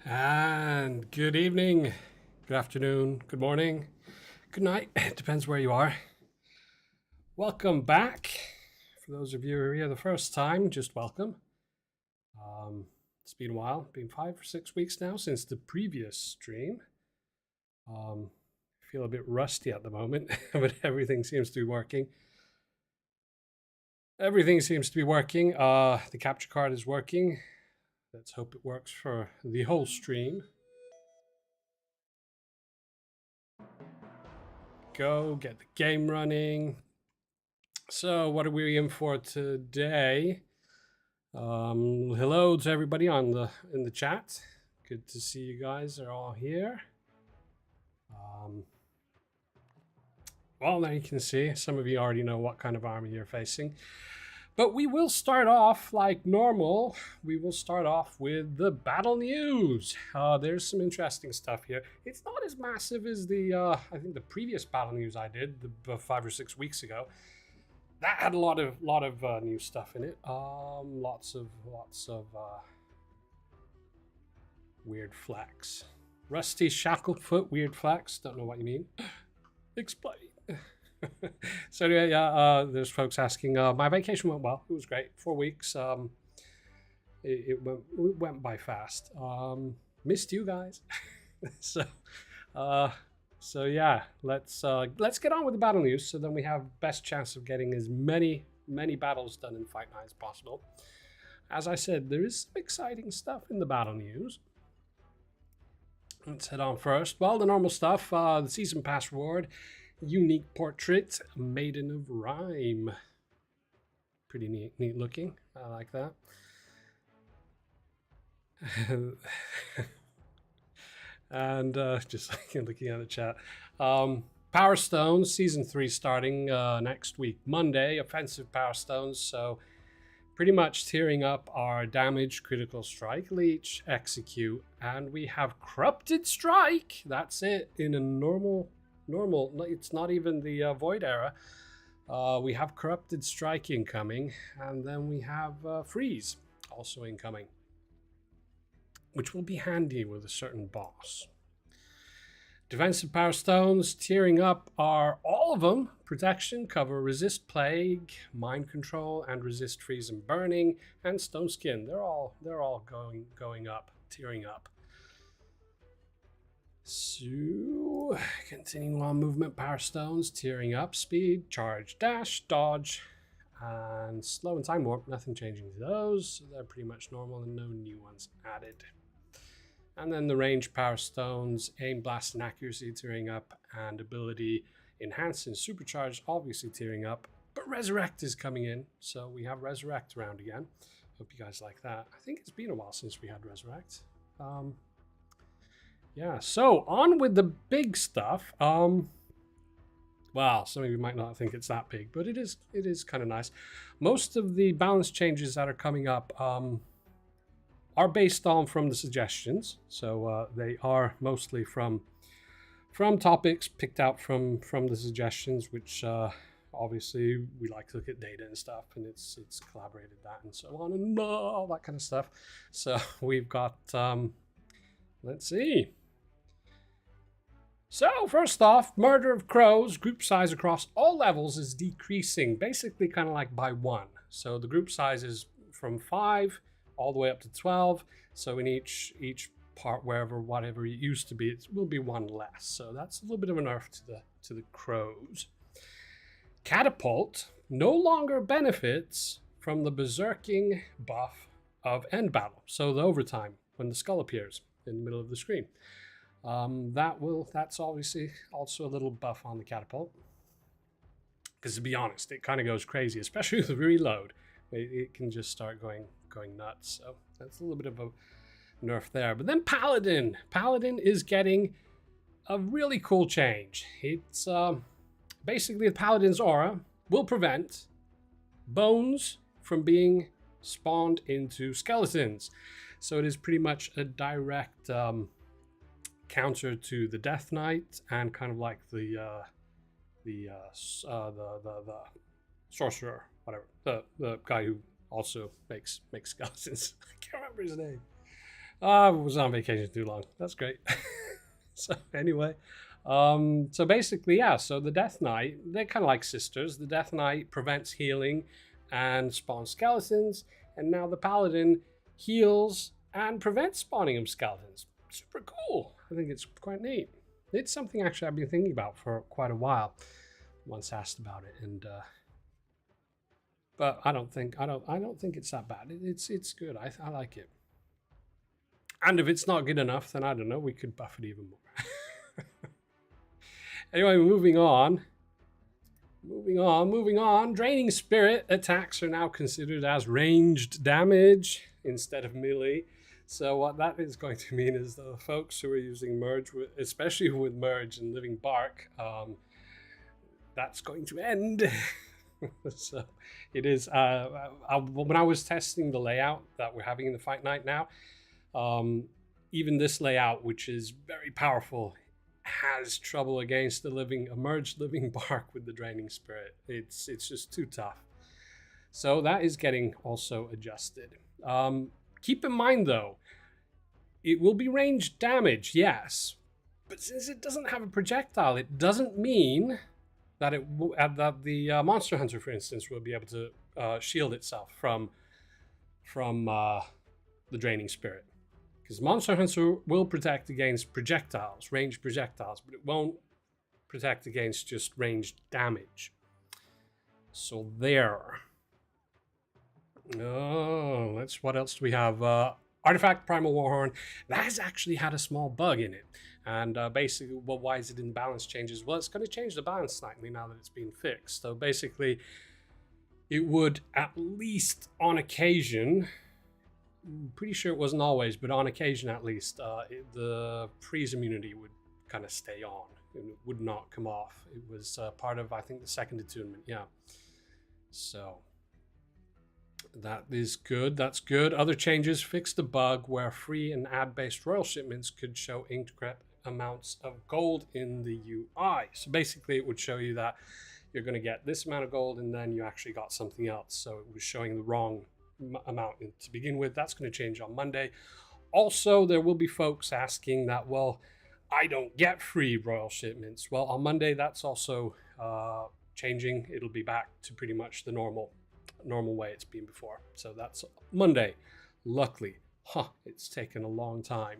And good evening, good afternoon, good morning, good night. It depends where you are. Welcome back. For those of you who are here the first time, just welcome. It's been a while, been 5 or 6 weeks now since the previous stream. I feel a bit rusty at the moment, but everything seems to be working. Everything seems to be working. The capture card is working. Let's hope it works for the whole stream. Go get the game running. So, what are we in for today? Hello to everybody in the chat. Good to see you guys are all here. Well, now you can see some of you already know what kind of army you're facing. But we will start off like normal. We will start off with the battle news. There's some interesting stuff here. It's not as massive as I think the previous battle news I did 5 or 6 weeks ago. That had a lot of new stuff in it. Lots of weird flex. Rusty Shacklefoot, weird flex. Don't know what you mean. Explain. So anyway, yeah, there's folks asking. My vacation went well. It was great. 4 weeks. It went by fast. Missed you guys. so, so yeah, let's get on with the battle news. So then we have best chance of getting as many battles done in Fight Night as possible. As I said, there is some exciting stuff in the battle news. Let's head on first. Well, the normal stuff. The season pass reward. Unique portrait, Maiden of Rhyme. Pretty neat looking. I like that. And just looking at the chat. Power Stones, Season 3 starting next week, Monday. Offensive Power Stones, so pretty much tiering up our damage, critical strike, leech, execute, and we have Corrupted Strike. That's it in a normal, it's not even the Void era. We have Corrupted Strike incoming, and then we have Freeze also incoming, which will be handy with a certain boss. Defensive Power Stones, tiering up are all of them. Protection, cover, resist plague, mind control, and resist freeze and burning, and stone skin. They're all going up, tiering up. So, continuing on, movement Power Stones, tiering up, speed, charge, dash, dodge, and slow and time warp. Nothing changing to those. So they're pretty much normal and no new ones added. And then the range Power Stones, aim, blast, and accuracy tiering up, and ability enhance and supercharge obviously tiering up. But Resurrect is coming in, so we have Resurrect around again. Hope you guys like that. I think it's been a while since we had Resurrect. Yeah, so on with the big stuff. Well, some of you might not think it's that big, but it is kind of nice. Most of the balance changes that are coming up are based on from the suggestions. So they are mostly from topics picked out from the suggestions, which obviously we like to look at data and stuff, and it's collaborated that and so on and all that kind of stuff. So we've got let's see. So first off, Murder of Crows group size across all levels is decreasing, basically kind of like by 1. So the group size is from 5 all the way up to 12. So in each part, whatever it used to be, it will be 1 less. So that's a little bit of a nerf to the crows. Catapult no longer benefits from the berserking buff of end battle. So the overtime when the skull appears in the middle of the screen. That's obviously also a little buff on the catapult. Because to be honest, it kind of goes crazy, especially with reload. It can just start going nuts. So that's a little bit of a nerf there. But then Paladin. Paladin is getting a really cool change. It's basically the Paladin's aura will prevent bones from being spawned into skeletons. So it is pretty much a direct counter to the Death Knight and kind of like the sorcerer, whatever, the guy who also makes skeletons. I can't remember his name. I was on vacation too long. That's great. So anyway, so basically, yeah. So the Death Knight, they're kind of like sisters. The Death Knight prevents healing and spawns skeletons, and now the Paladin heals and prevents spawning of skeletons. Super cool. I think it's quite neat. It's something actually I've been thinking about for quite a while. Once asked about it, and but I don't think it's that bad. It's good. I like it. And if it's not good enough, then I don't know. We could buff it even more. Anyway, moving on. Moving on. Draining Spirit attacks are now considered as ranged damage instead of melee. So what that is going to mean is the folks who are using Merge, especially with Merge and Living Bark, that's going to end. So it is. When I was testing the layout that we're having in the Fight Night now, even this layout, which is very powerful, has trouble against the emerged living bark with the Draining Spirit. It's just too tough. So that is getting also adjusted. Keep in mind though, it will be ranged damage, yes, but since it doesn't have a projectile, it doesn't mean that that the Monster Hunter, for instance, will be able to shield itself from the Draining Spirit. Because Monster Hunter will protect against projectiles, ranged projectiles, but it won't protect against just ranged damage. So there. Oh, what else do we have? Artifact Primal Warhorn. That has actually had a small bug in it. And basically, well, why is it in balance changes? Well, it's going to change the balance slightly now that it's been fixed. So basically, it would at least on occasion, pretty sure it wasn't always, but on occasion at least, the freeze immunity would kind of stay on. It would not come off. It was part of, I think, the second attunement. Yeah. So that is good. That's good. Other changes: fix the bug where free and ad-based royal shipments could show incorrect amounts of gold in the UI. So basically, it would show you that you're going to get this amount of gold, and then you actually got something else. So it was showing the wrong amount to begin with. That's going to change on Monday. Also, there will be folks asking that, well, I don't get free royal shipments. Well, on Monday, that's also changing. It'll be back to pretty much the normal way it's been before. So that's Monday. Luckily, it's taken a long time,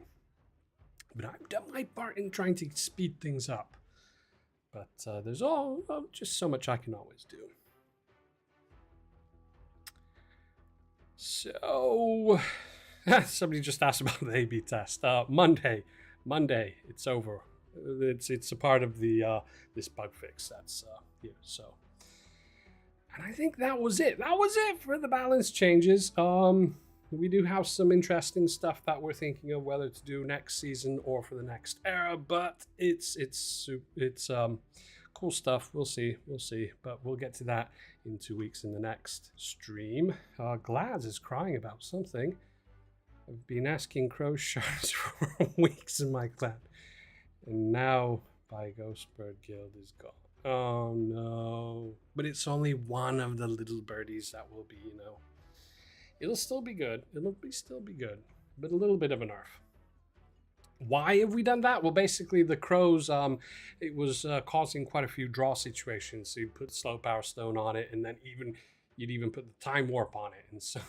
but I've done my part in trying to speed things up. But there's just so much I can always do. So somebody just asked about the A/B test. Monday, it's over. It's a part of the this bug fix that's here. So. And I think that was it. That was it for the balance changes. We do have some interesting stuff that we're thinking of whether to do next season or for the next era, but it's cool stuff. We'll see. But we'll get to that in 2 weeks in the next stream. Glads is crying about something. I've been asking crow shards for weeks in my clan, and now by Ghostbird Guild is gone. Oh no. But it's only one of the little birdies that will be, it'll still be good. Still be good. But a little bit of a nerf. Why have we done that? Well, basically the crows, it was causing quite a few draw situations. So you'd put slow power stone on it, and then you'd even put the time warp on it. And so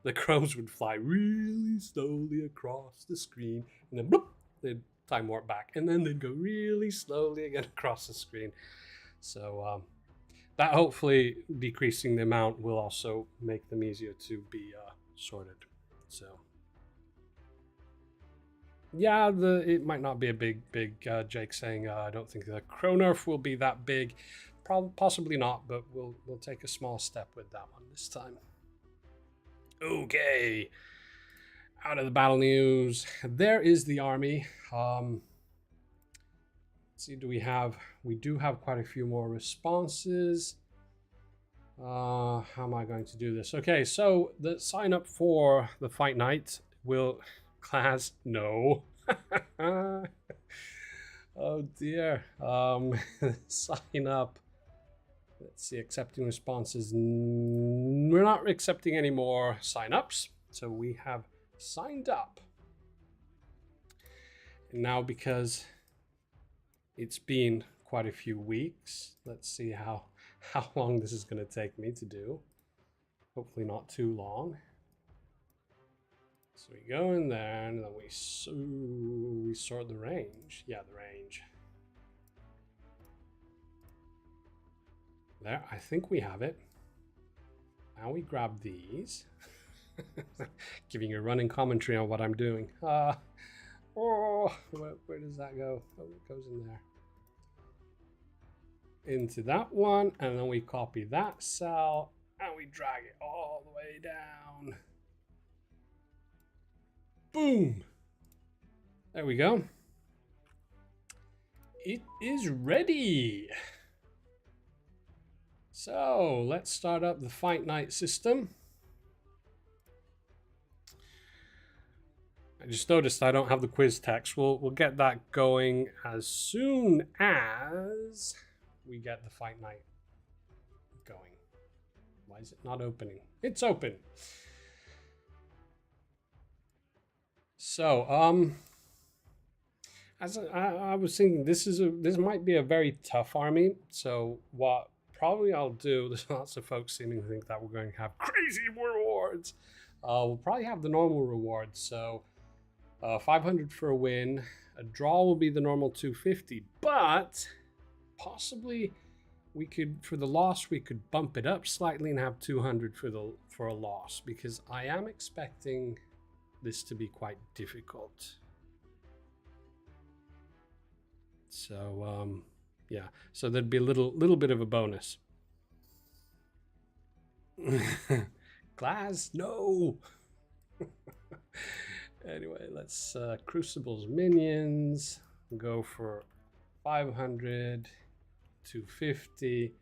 the crows would fly really slowly across the screen, and then bloop, they'd time warp back, and then they'd go really slowly again across the screen. So that hopefully decreasing the amount will also make them easier to be sorted. So yeah, it might not be a big Jake saying I don't think the crow nerf will be that big. Possibly not, but we'll take a small step with that one this time. Okay. Out of the battle news, there is the army. Let's see, we do have quite a few more responses. How am I going to do this? Okay, so the sign up for the Fight Night will class no. Oh dear. Sign up. Let's see, accepting responses. We're not accepting any more sign ups, so we have signed up. Now, because it's been quite a few weeks, let's see how long this is going to take me to do. Hopefully not too long. So we go in there and then we sort the range. Yeah, the range. There, I think we have it. Now we grab these. Giving a running commentary on what I'm doing. Oh, where does that go? Oh, it goes in there. Into that one, and then we copy that cell and we drag it all the way down. Boom. There we go. It is ready. So let's start up the Fight Night system. I just noticed I don't have the quiz text. We'll get that going as soon as we get the Fight Night going. Why is it not opening? It's open. So, as I was thinking, this might be a very tough army. So what probably I'll do, there's lots of folks seeming to think that we're going to have crazy rewards. We'll probably have the normal rewards. So 500 for a win. A draw will be the normal 250, but possibly we could, for the loss, we could bump it up slightly and have 200 for a loss, because I am expecting this to be quite difficult. So yeah, so there'd be a little bit of a bonus. Glass, no. Anyway, let's Crucible's minions, go for 500, 250,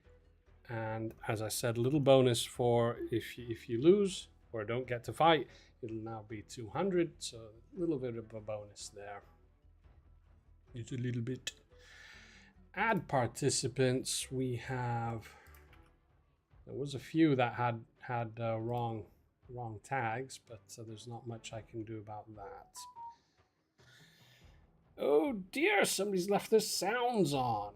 and as I said, a little bonus for if you lose or don't get to fight, it'll now be 200, so a little bit of a bonus there. Just a little bit. Add participants. We have, there was a few that had wrong tags, but there's not much I can do about that. Oh dear, somebody's left their sounds on.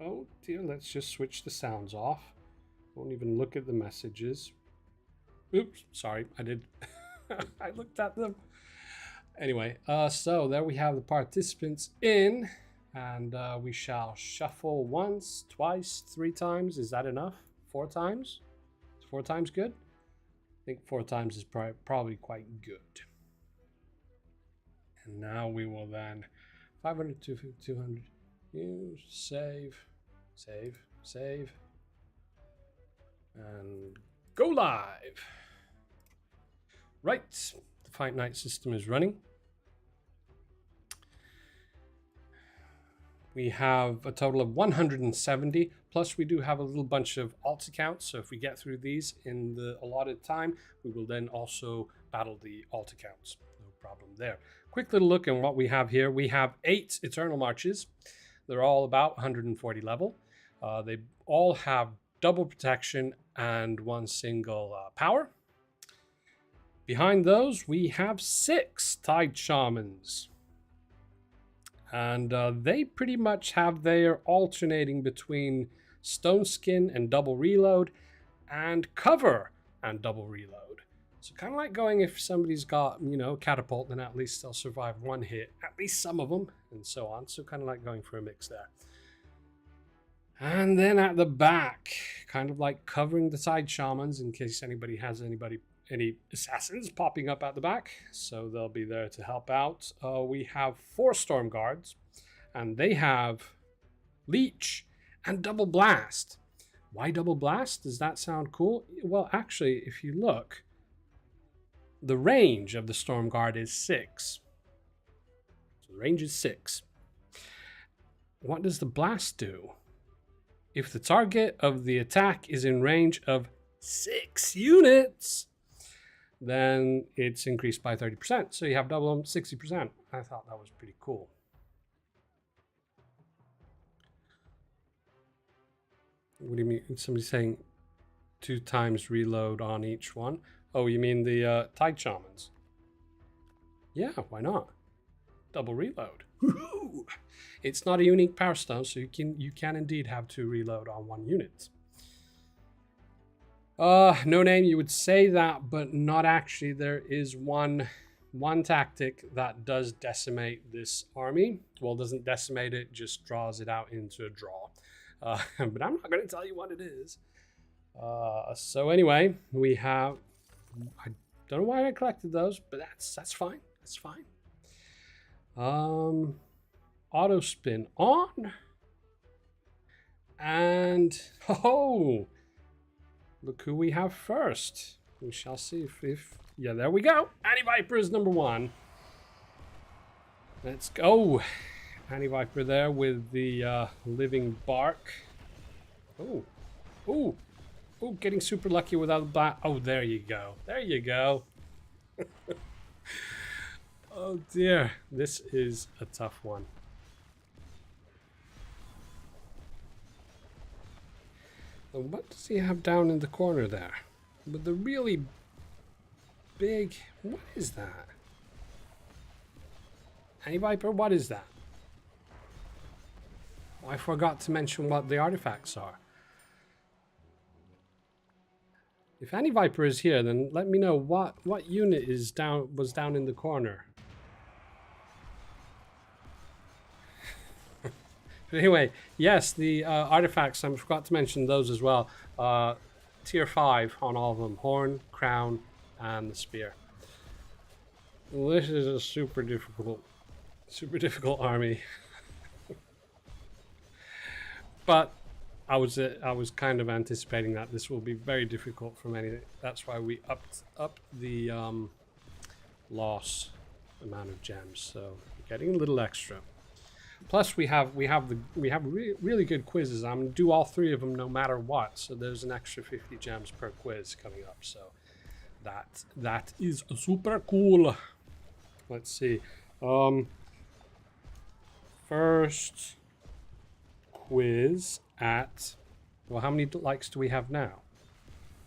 Oh dear, let's just switch the sounds off. Won't even look at the messages. Oops, sorry, I did. I looked at them. Anyway, so there we have the participants in, and we shall shuffle once, twice, 3 times. Is that enough? 4 times? Is 4 times good? I think 4 times is probably quite good. And now we will then 500, 200, use, save, and go live. Right, the Fight Night system is running. We have a total of 170, plus we do have a little bunch of alt accounts, so if we get through these in the allotted time, we will then also battle the alt accounts. No problem there. Quick little look at what we have here. We have 8 Eternal Marches. They're all about 140 level. They all have double protection and 1 single power. Behind those, we have 6 Tide Shamans. And they pretty much have their alternating between Stone Skin and double reload, and cover and double reload. So kind of like going, if somebody's got, you know, catapult, then at least they'll survive 1 hit, at least some of them, and so on. So kind of like going for a mix there. And then at the back, kind of like covering the Tide Shamans in case anybody has any assassins popping up at the back, so they'll be there to help out. We have 4 Storm Guards, and they have Leech and Double Blast. Why Double Blast? Does that sound cool? Well, actually, if you look, the range of the Storm Guard is 6. So the range is 6. What does the Blast do? If the target of the attack is in range of 6 units, then it's increased by 30%. So you have double 60%. I thought that was pretty cool. What do you mean? Somebody's saying 2 times reload on each one. Oh, you mean the Tide Shamans? Yeah, why not? Double reload. It's not a unique power stone, so you can indeed have 2 reload on 1 unit. No name, you would say that, but not actually. There is one tactic that does decimate this army. Well, doesn't decimate it, just draws it out into a draw. But I'm not going to tell you what it is. So anyway, we have... I don't know why I collected those, but that's fine. That's fine. Auto spin on. And... Oh! Look who we have first. We shall see if yeah, there we go. Anti-Viper is number 1. Let's go. Anti-Viper there with the living bark. Oh. Oh. Oh, getting super lucky without the black. Oh, there you go. There you go. Oh dear. This is a tough one. And what does he have down in the corner there? With the really big... What is that? Anti-Viper, what is that? Oh, I forgot to mention what the artifacts are. If Anti-Viper is here, then let me know what unit was down in the corner. But anyway, yes, the artifacts, I forgot to mention those as well. Tier 5 on all of them. Horn, crown, and the spear. Well, this is a super difficult army. But I was kind of anticipating that this will be very difficult from any. That's why we upped the loss amount of gems. So we're getting a little extra. Plus we have really good quizzes. I'm gonna do all 3 of them no matter what. So there's an extra 50 gems per quiz coming up. So that is super cool. Let's see. First quiz at, well, how many likes do we have now?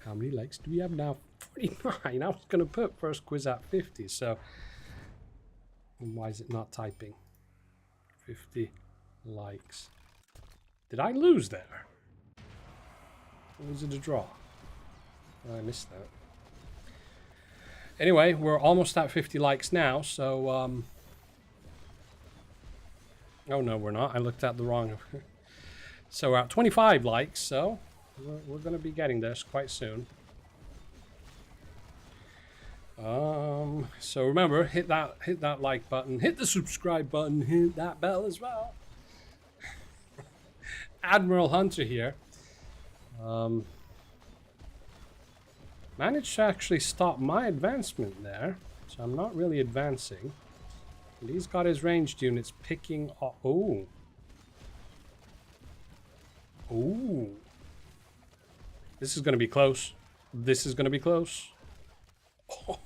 How many likes do we have now? 49. I was going to put first quiz at 50, so why is it not typing? 50 likes. Did I lose there? Or was it a draw? Oh, I missed that. Anyway, we're almost at 50 likes now, so oh no, we're not. I looked at the wrong. So we're at 25 likes, so we're going to be getting this quite soon. So remember, hit that like button, hit the subscribe button, hit that bell as well. Admiral Hunter here. Managed to actually stop my advancement there, so I'm not really advancing. And he's got his ranged units picking up. Oh. Ooh. This is going to be close. This is going to be close.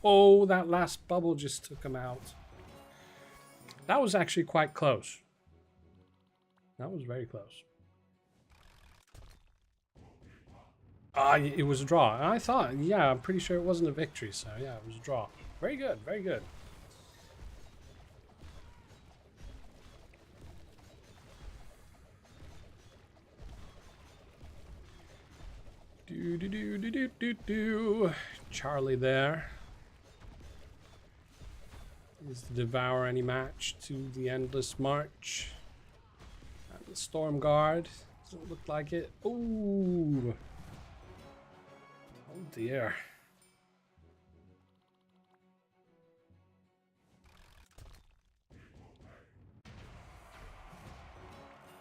Oh, that last bubble just took him out. That was actually quite close. That was very close. It was a draw. I thought, yeah, I'm pretty sure it wasn't a victory, so yeah, it was a draw. Very good, very good. Do. Charlie there is to devour any match to the endless march. And the storm guard doesn't look like it. Ooh. Oh dear.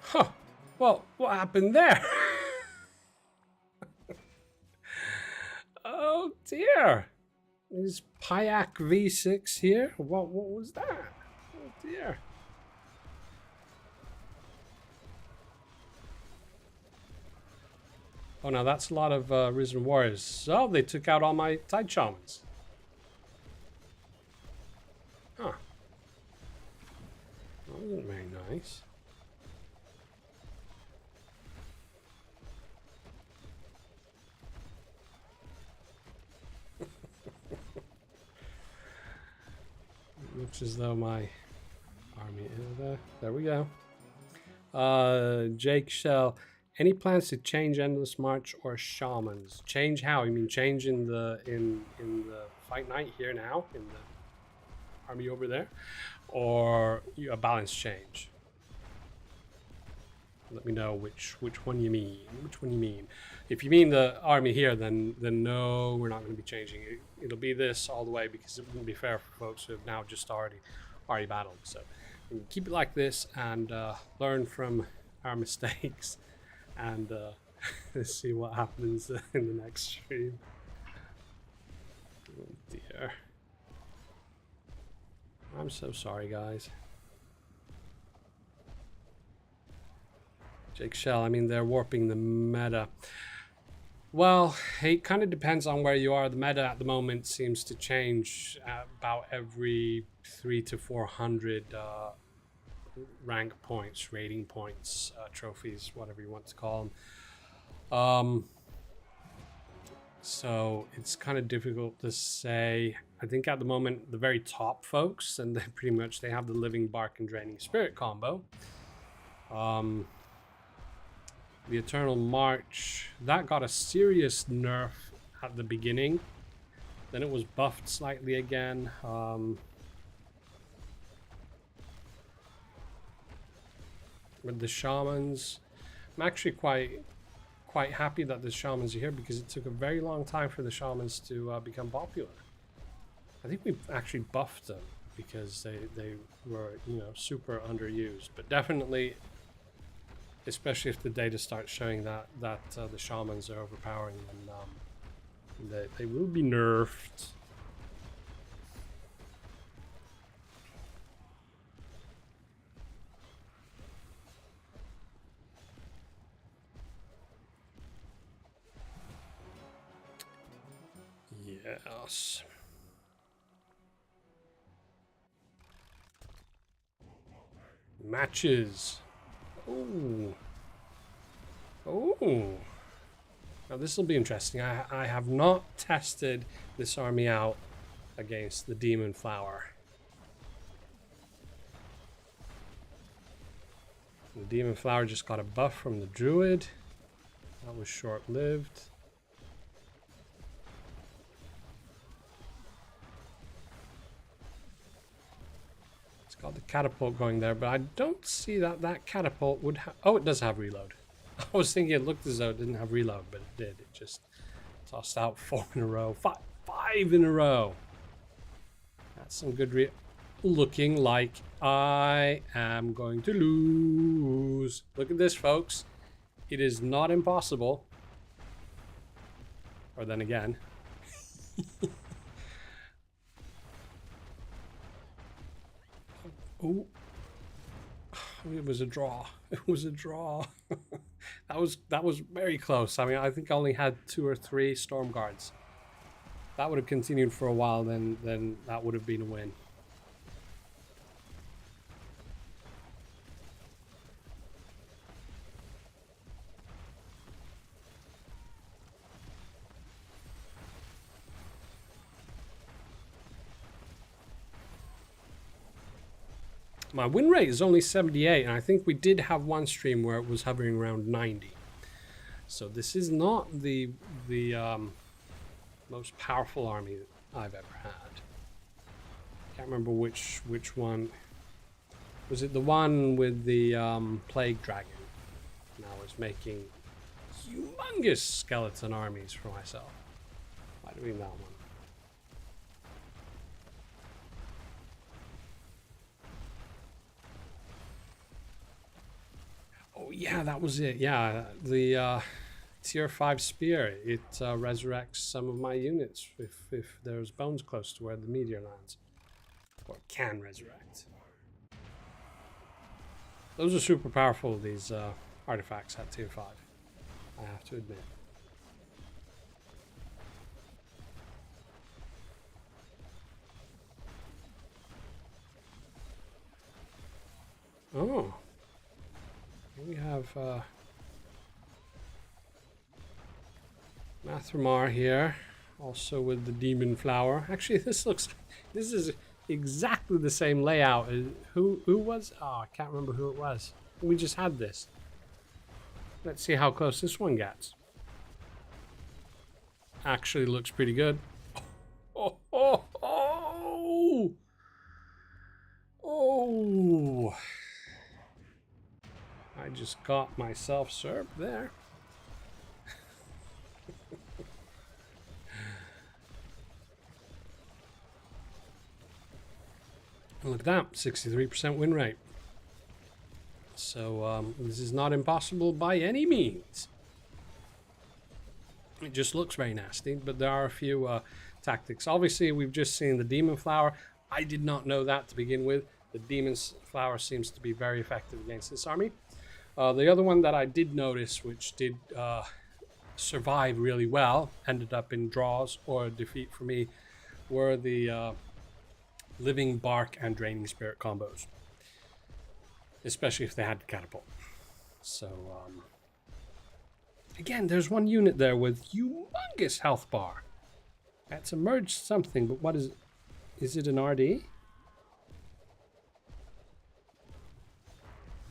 Huh. Well, what happened there? Oh dear. Is Payak V6 here? What was that? Oh dear. Oh, now that's a lot of Risen Warriors. So they took out all my Tide Shamans. Huh. That wasn't very nice. looks as though my army is there we go. Jake Shell, any plans to change Endless March or Shamans? Change how? You mean change in the Fight Night here now in the army over there, or a balance change? Let me know which one you mean. Which one you mean? If you mean the army here, then no, we're not going to be changing it. It'll be this all the way because it wouldn't be fair for folks who have now just already battled. So we can keep it like this and learn from our mistakes and see what happens in the next stream. Oh dear. I'm so sorry, guys. Jake Shell, I mean, they're warping the meta. Well, it kind of depends on where you are. The meta at the moment seems to change about every 300 to 400 rank points, rating points, trophies, whatever you want to call them. So it's kind of difficult to say. I think at the moment, the very top folks, and they pretty much, they have the Living Bark and Draining Spirit combo. The Eternal March, that got a serious nerf at the beginning. Then it was buffed slightly again. With the Shamans, I'm actually quite happy that the Shamans are here because it took a very long time for the Shamans to become popular. I think we actually buffed them because they were, you know, super underused. But definitely, especially if the data starts showing that the Shamans are overpowering, then they will be nerfed. Yes. Matches. Oh. Oh. Now this will be interesting. I have not tested this army out against the Demon Flower. The Demon Flower just got a buff from the Druid. That was short-lived. Got the catapult going there, but I don't see that catapult would have... Oh, it does have reload. I was thinking it looked as though it didn't have reload, but it did. It just tossed out 4 in a row. Five in a row. That's some good looking like I am going to lose. Look at this, folks. It is not impossible. Or then again. Oh, it was a draw. It was a draw. that was very close. I mean, I think I only had 2 or 3 Storm Guards. That would have continued for a while, then that would have been a win. My win rate is only 78, and I think we did have one stream where it was hovering around 90. So this is not the most powerful army I've ever had. Can't remember which one. Was it the one with the Plague Dragon? And I was making humongous skeleton armies for myself. Might have been that one. Oh yeah, that was it. Yeah, the tier 5 spear. It resurrects some of my units if there's bones close to where the meteor lands, or it can resurrect. Those are super powerful, these artifacts at tier 5, I have to admit. Oh. We have Mathramar here, also with the Demon Flower. Actually, this exactly the same layout as who was? Oh, I can't remember who it was. We just had this. Let's see how close this one gets. Actually looks pretty good. Oh, oh, oh! Oh! I just got myself served there. Look at that, 63% win rate. So this is not impossible by any means. It just looks very nasty, but there are a few tactics. Obviously, we've just seen the Demon Flower. I did not know that to begin with. The Demon Flower seems to be very effective against this army. The other one that I did notice, which did survive really well, ended up in draws or defeat for me, were the Living Bark and Draining Spirit combos. Especially if they had catapult. So, again, there's one unit there with humongous health bar. That's emerged something, but what is it? Is it an RD?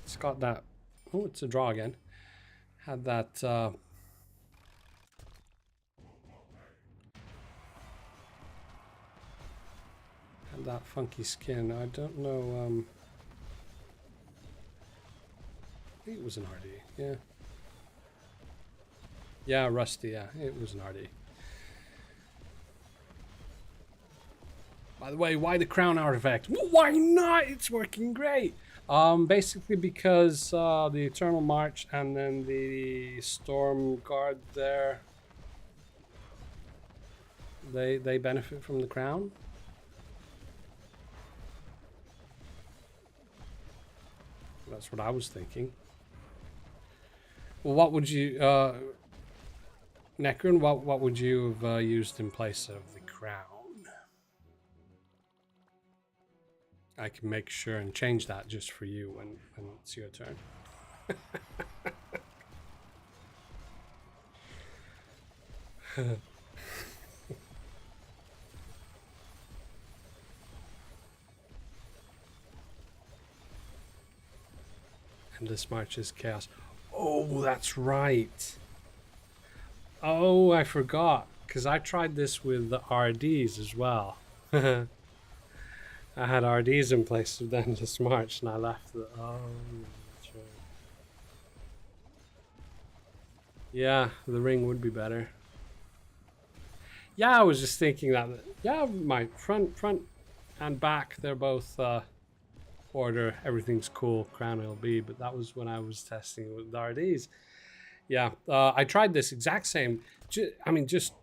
It's got that. Oh, it's a draw again. Had that. Had that funky skin. I don't know. I think it was an RD. Yeah. Yeah, Rusty. Yeah, it was an RD. By the way, why the crown artifact? Well, why not? It's working great. Basically because the Eternal March and then the Storm Guard there, they benefit from the crown. That's what I was thinking. Well, what would you, Necron, what would you have used in place of the crown? I can make sure and change that just for you when it's your turn. Endless March is chaos. Oh, that's right. Oh, I forgot. Because I tried this with the RDs as well. I had RDs in place of the Endless March and I left the... Oh, that's right. Yeah, the ring would be better. Yeah, I was just thinking that... Yeah, my front and back, they're both order. Everything's cool, crown LB, but that was when I was testing it with the RDs. Yeah, I tried this exact same... I mean, just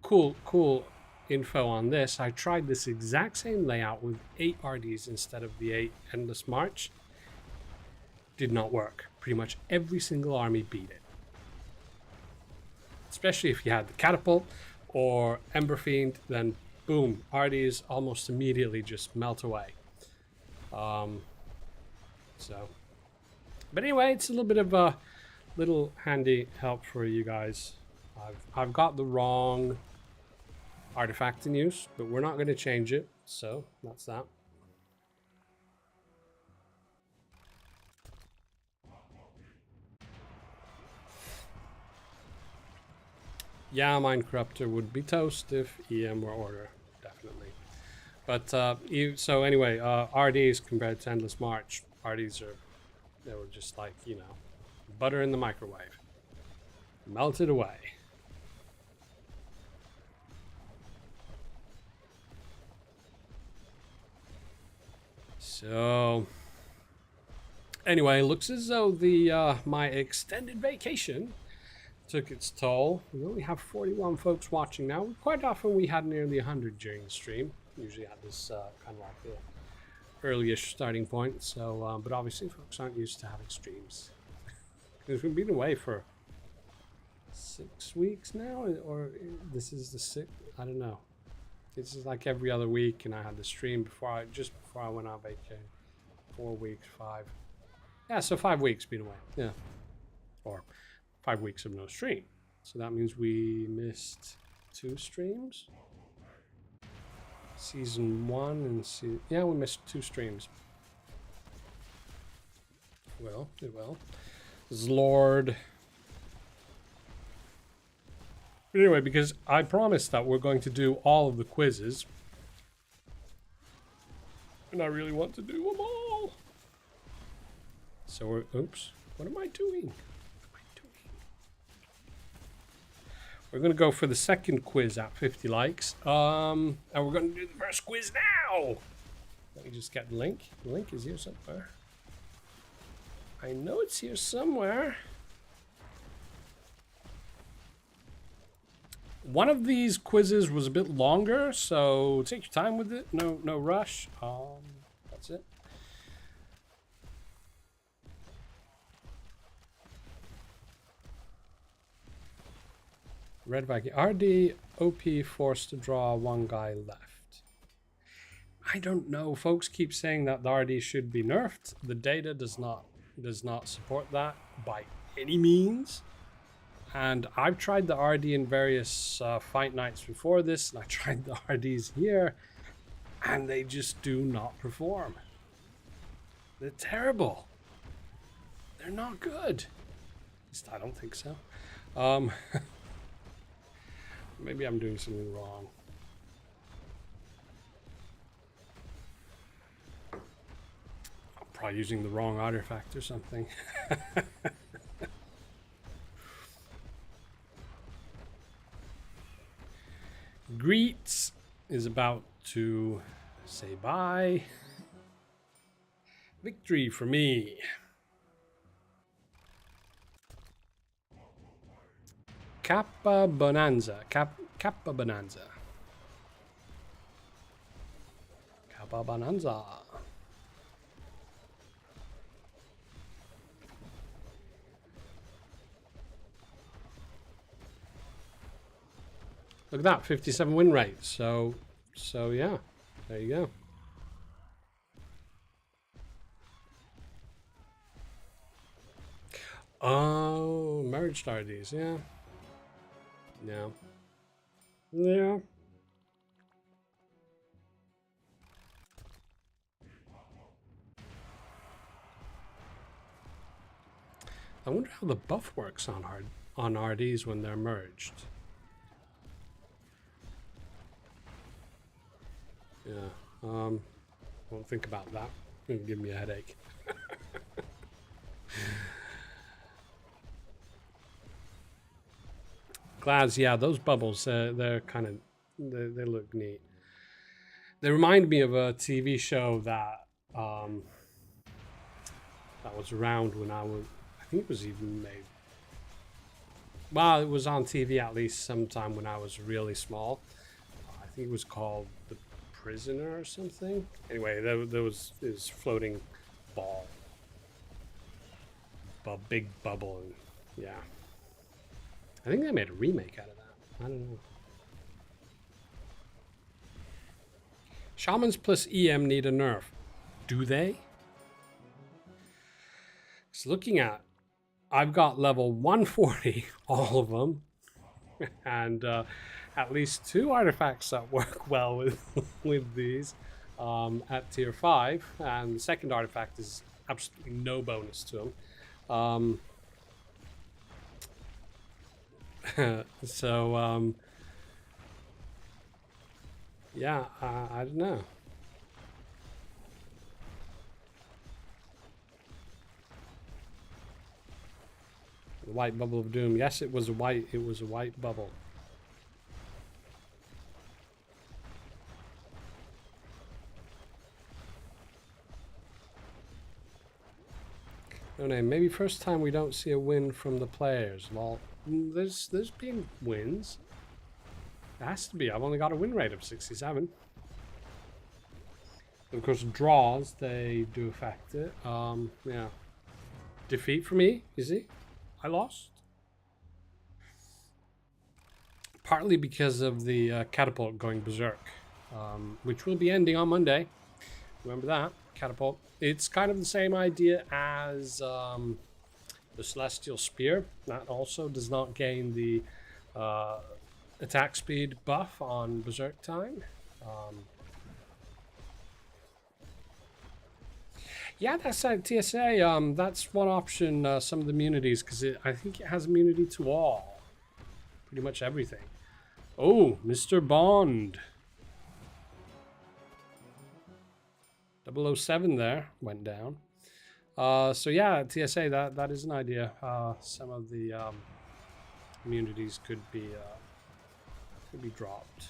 cool info on this. I tried this exact same layout with 8 RDs instead of the 8 Endless March. Did not work. Pretty much every single army beat it. Especially if you had the Catapult or Ember Fiend, then boom, RDs almost immediately just melt away. But anyway, it's a little bit of a little handy help for you guys. I've got the wrong artifact in use, but we're not going to change it, so that's that. Yeah, Mind Corruptor would be toast if EM were order, definitely. But so anyway, RDs compared to Endless March, RDs they were just like, you know, butter in the microwave, melted away. So anyway, looks as though the my extended vacation took its toll. We only have 41 folks watching now. Quite often we had nearly 100 during the stream. Usually at this kind of like the early-ish starting point. So, but obviously folks aren't used to having streams. Because we've been away for 6 weeks now, or this is the 6th. I don't know. This is like every other week, and I had the stream just before I went on vacation. 4 weeks, 5. Yeah, so 5 weeks been away. Yeah, or 5 weeks of no stream. So that means we missed 2 streams. Season 1 and yeah, we missed 2 streams. Well, it will. Zlord. Anyway, because I promised that we're going to do all of the quizzes. And I really want to do them all. So we're, oops, what am I doing? We're going to go for the second quiz at 50 likes. And we're going to do the first quiz now. Let me just get the link. The link is here somewhere. I know it's here somewhere. One of these quizzes was a bit longer, so take your time with it. No rush. That's it. Red Viking. RD OP forced to draw one guy left. I don't know. Folks keep saying that the RD should be nerfed. The data does not support that by any means. And I've tried the RD in various fight nights before this, and I tried the RDs here, and they just do not perform. They're terrible. They're not good. At least I don't think so. Maybe I'm doing something wrong. I'm probably using the wrong artifact or something. Greets is about to say bye. Victory for me. Kappa Bonanza. Kappa Bonanza. Kappa Bonanza. Look at that, 57 win rate. So yeah, there you go. Oh, merged RDs, yeah. Yeah. Yeah. I wonder how the buff works on RDs when they're merged. Yeah, won't think about that. It'll give me a headache. Glads, yeah, those bubbles, they're kind of, they look neat. They remind me of a TV show that that was around when I think it was even made. Well, it was on TV at least sometime when I was really small. I think it was called The Prisoner or something. Anyway, there was this floating ball, a big bubble, and yeah. I think they made a remake out of that. I don't know. Shamans plus EM need a nerf. Do they? So looking at, I've got level 140, all of them, and at least 2 artifacts that work well with these at tier 5, and the second artifact is absolutely no bonus to them. So yeah, I don't know. The white bubble of doom. Yes, it was a white bubble. No name. Maybe first time we don't see a win from the players. Lol. There's been wins. It has to be. I've only got a win rate of 67. Of course, draws, they do affect it. Yeah. Defeat for me, is it? I lost. Partly because of the catapult going berserk, which will be ending on Monday. Remember that, catapult. It's kind of the same idea as the Celestial Spear. That also does not gain the attack speed buff on berserk time. Yeah, that's TSA. That's one option. Some of the immunities, because I think it has immunity to all, pretty much everything. Oh, Mr. Bond. 007 there went down. So yeah, TSA, that is an idea. Some of the immunities could be dropped.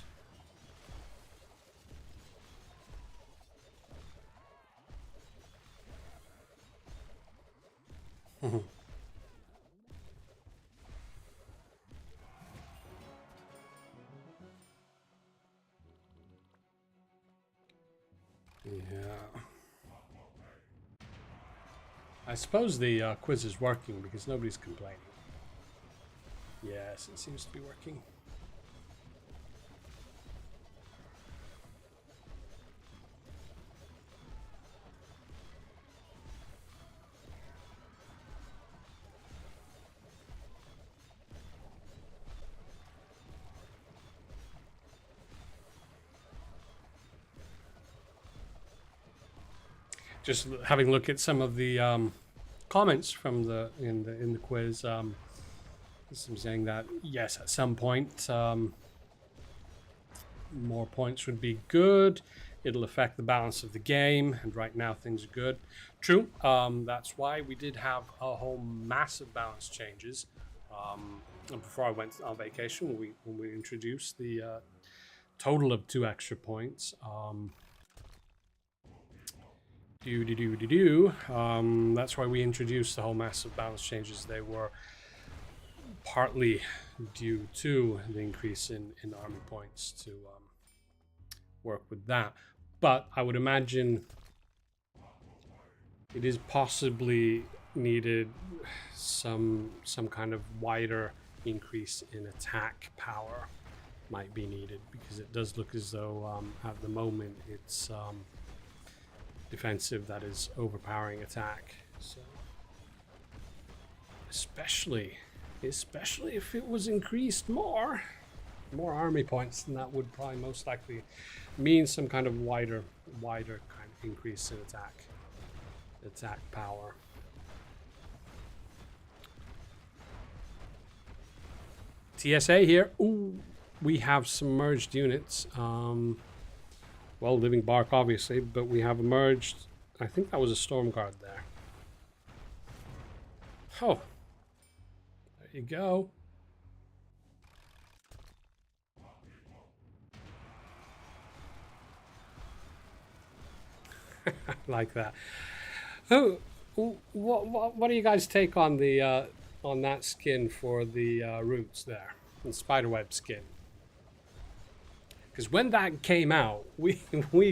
Yeah. I suppose the quiz is working because nobody's complaining. Yes, it seems to be working. Just having a look at some of the comments from in the quiz. Some saying that yes, at some point, more points would be good. It'll affect the balance of the game, and right now things are good. True. That's why we did have a whole massive balance changes. And before I went on vacation, when we introduced the total of 2 extra points. That's why we introduced the whole massive balance changes. They were partly due to the increase in army points to work with that. But I would imagine it is possibly needed some kind of wider increase in attack power might be needed, because it does look as though at the moment it's defensive that is overpowering attack. So especially if it was increased more army points, then that would probably most likely mean some kind of wider kind of increase in attack power. TSA here. Ooh, we have some merged units. Well, Living Bark, obviously, but we have merged. I think that was a Storm Guard there. Oh, there you go. Like that. Oh, what do you guys take on the on that skin for the roots there, the spiderweb skin? Because when that came out, we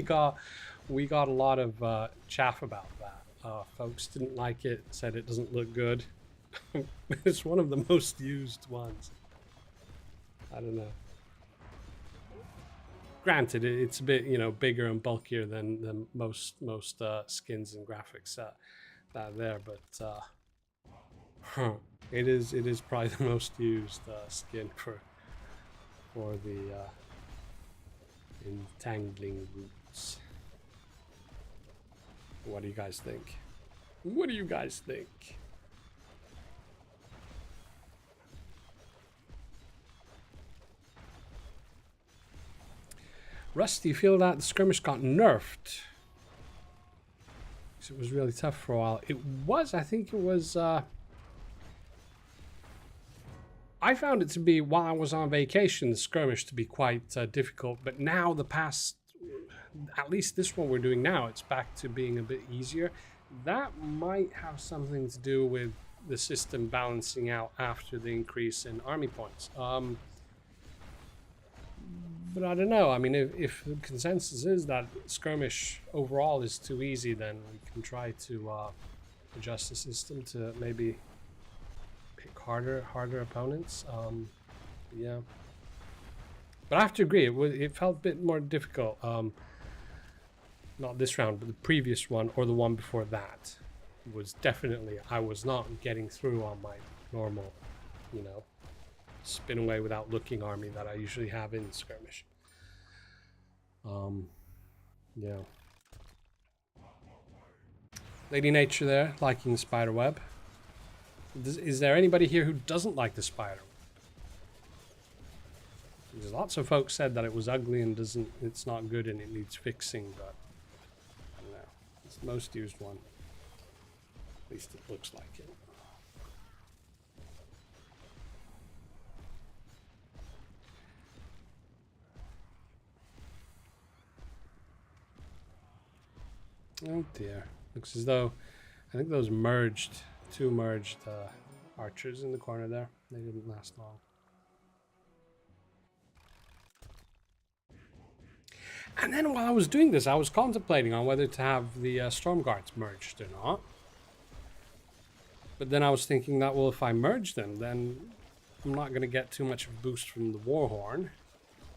got a lot of chaff about that. Folks didn't like it, said it doesn't look good. It's one of the most used ones. I don't know. Granted, it's a bit, bigger and bulkier than most skins and graphics that are there, but it is probably the most used skin for the entangling roots. What do you guys think? What do you guys think? Russ, do you feel that the skirmish got nerfed? Because it was really tough for a while. It was, I think it was... I found it to be, while I was on vacation, the skirmish to be quite difficult. But now the past, at least this one we're doing now, it's back to being a bit easier. That might have something to do with the system balancing out after the increase in army points. But I don't know. I mean, if the consensus is that skirmish overall is too easy, then we can try to adjust the system to maybe pick harder opponents. Yeah. But I have to agree, it felt a bit more difficult. Not this round, but the previous one or the one before that was definitely, I was not getting through on my normal, spin away without looking army that I usually have in skirmish. Yeah. Lady Nature there, liking the spider web. Is there anybody here who doesn't like the spider web? Because lots of folks said that it was ugly and it's not good and it needs fixing, but I don't know. It's the most used one. At least it looks like it. Oh dear. Looks as though, I think those two merged archers in the corner there. They didn't last long. And then while I was doing this, I was contemplating on whether to have the Storm Guards merged or not. But then I was thinking that, well, if I merge them, then I'm not going to get too much of a boost from the Warhorn.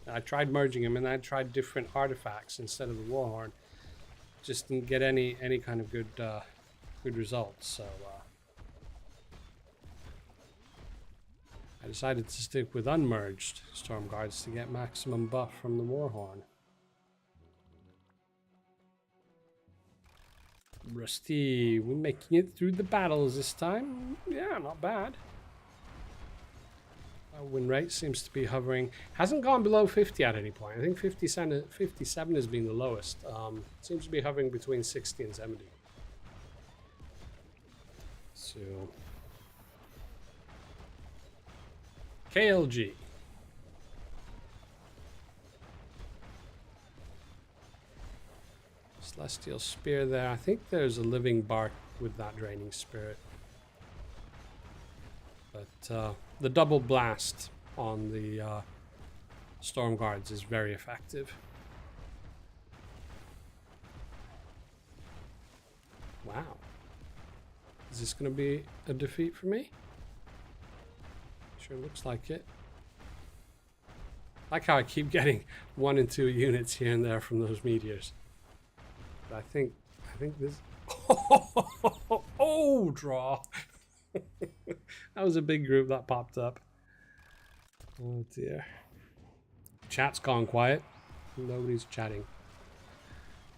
I tried merging them, and I tried different artifacts instead of the Warhorn. Just didn't get any kind of good results. So I decided to stick with unmerged Storm Guards to get maximum buff from the Warhorn. Rusty, we're making it through the battles this time. Yeah, not bad. Our win rate seems to be hovering. Hasn't gone below 50 at any point. I think 57 has been the lowest. Seems to be hovering between 60 and 70. So KLG. Celestial Spear there. I think there's a living bark with that draining spirit. But the double blast on the Storm Guards is very effective. Wow. Is this going to be a defeat for me? Sure looks like it. I like how I keep getting 1 and 2 units here and there from those meteors. But I think this... Oh, draw! That was a big group that popped up. Oh dear. Chat's gone quiet. Nobody's chatting.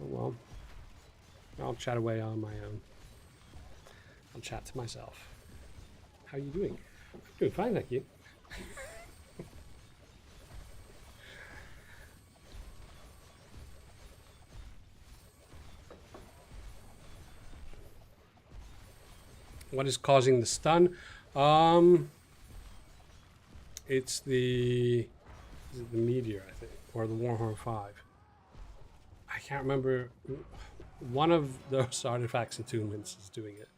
Oh well. I'll chat away on my own. I'll chat to myself. How are you doing? I'm doing fine, thank you. What is causing the stun? It's the meteor, I think, or the Warhorn 5. I can't remember. One of those artifacts attunements is doing it.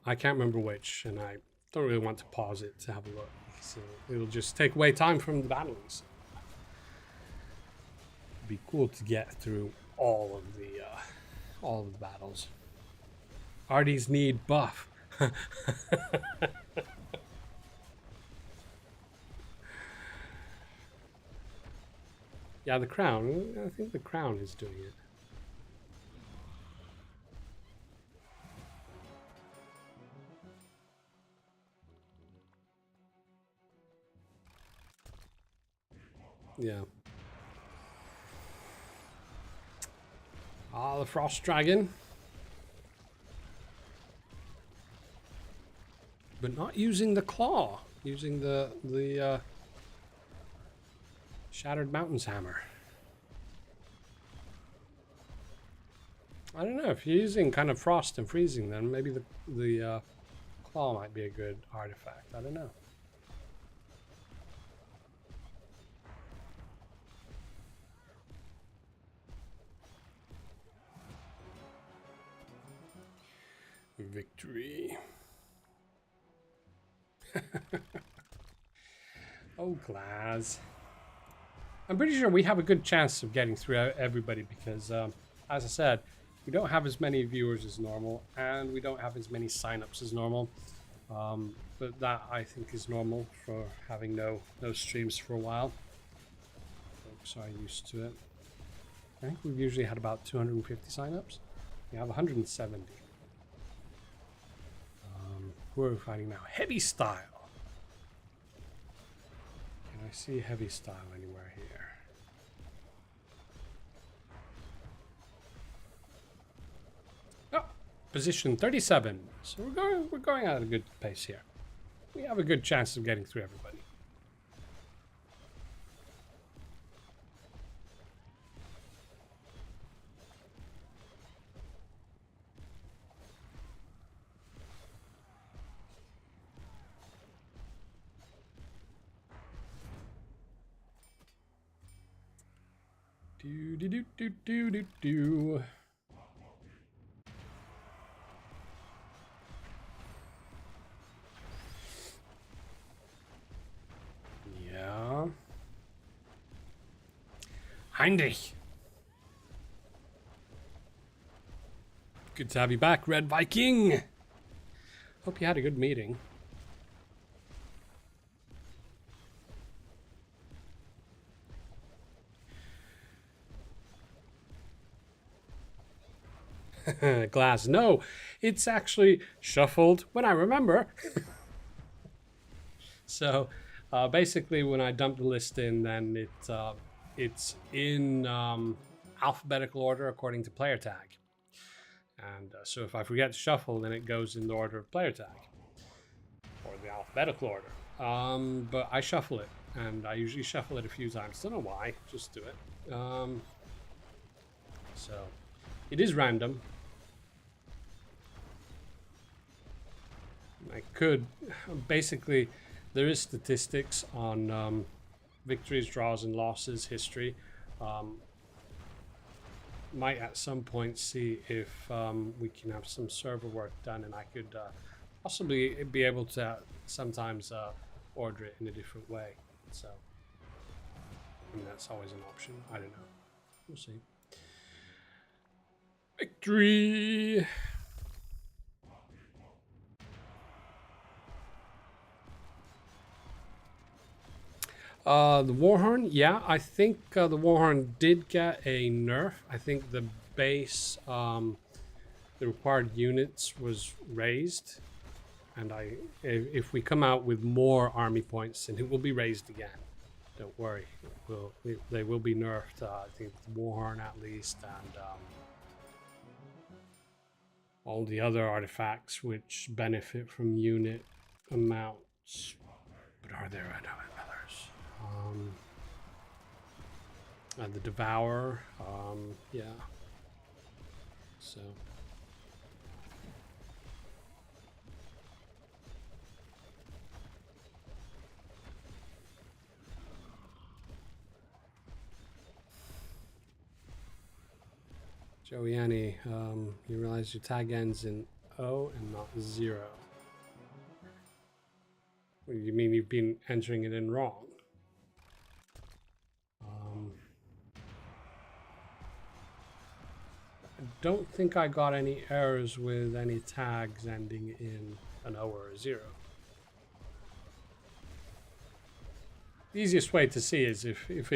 I can't remember which, and I don't really want to pause it to have a look. So it'll just take away time from the battles. It'd be cool to get through all of the battles. Arties need buff. Yeah, the crown. I think the crown is doing it. Yeah. Ah, the Frost Dragon. But not using the claw. Using the Shattered Mountains Hammer. I don't know, if you're using kind of frost and freezing, then maybe the claw might be a good artifact. I don't know. Victory. Oh, Glaz. I'm pretty sure we have a good chance of getting through everybody because, as I said, we don't have as many viewers as normal, and we don't have as many signups as normal. But that, I think, is normal for having no streams for a while. Folks are used to it. I think we've usually had about 250 signups. We have 170. Who are we fighting now? Heavy Style. Can I see Heavy Style anywhere here? position 37. So we're going at a good pace here. We have a good chance of getting through everybody. Do. Yeah. Heinrich. Good to have you back, Red Viking. Hope you had a good meeting. Glass. No, it's actually shuffled when I remember. So basically when I dump the list in, then it's in alphabetical order according to player tag. And so if I forget to shuffle, then it goes in the order of player tag or the alphabetical order. But I shuffle it, and I usually shuffle it a few times. Don't know why, just do it. So it is random. I could basically, there is statistics on victories, draws, and losses history. Might at some point see if we can have some server work done, and I could possibly be able to sometimes order it in a different way. So I mean, that's always an option. I don't know. We'll see. Victory! The Warhorn, yeah, I think the Warhorn did get a nerf. I think the base, the required units was raised, and if we come out with more army points, then it will be raised again. Don't worry, they will be nerfed. I think the Warhorn at least, and all the other artifacts which benefit from unit amounts. But are there others? The Devour, yeah. So. Joey Annie, you realize your tag ends in O and not 0. What do you mean you've been entering it in wrong? I don't think I got any errors with any tags ending in an O or a 0. The easiest way to see is if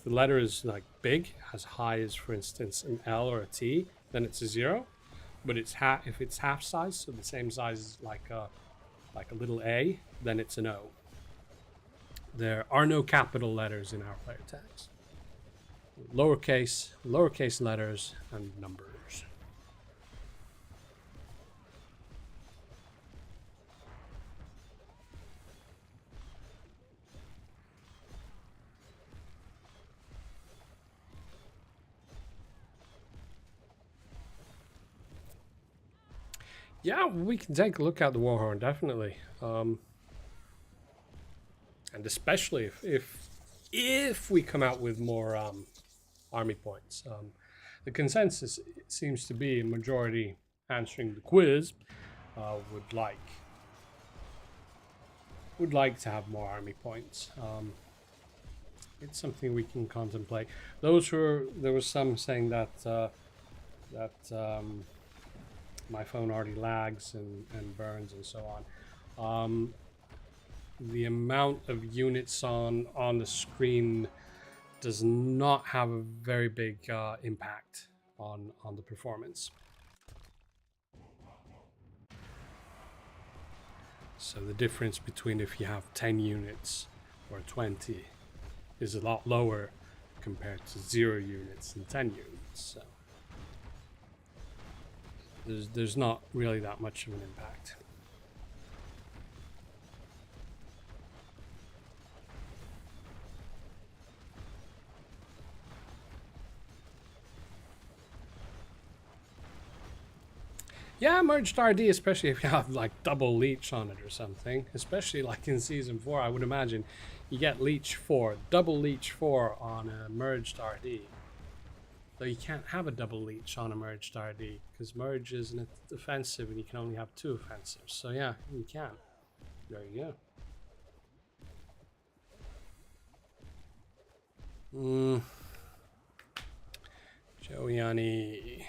the letter is like big, as high as for instance an L or a T, then it's a 0. But if it's half size, so the same size as like a little A, then it's an O. There are no capital letters in our player tags. Lowercase letters, and numbers. Yeah, we can take a look at the Warhorn, definitely. And especially if we come out with more army points. The consensus seems to be a majority answering the quiz would like to have more army points. It's something we can contemplate. There was some saying that my phone already lags and burns and so on. The amount of units on the screen does not have a very big impact on the performance. So the difference between if you have 10 units or 20 is a lot lower compared to 0 units and 10 units. So there's not really that much of an impact. Yeah, merged RD, especially if you have like double leech on it or something. Especially like in season 4, I would imagine you get leech 4, double leech 4 on a merged RD. Though you can't have a double leech on a merged RD because merge is an offensive and you can only have 2 offensives. So yeah, you can. There you go. Joeyani.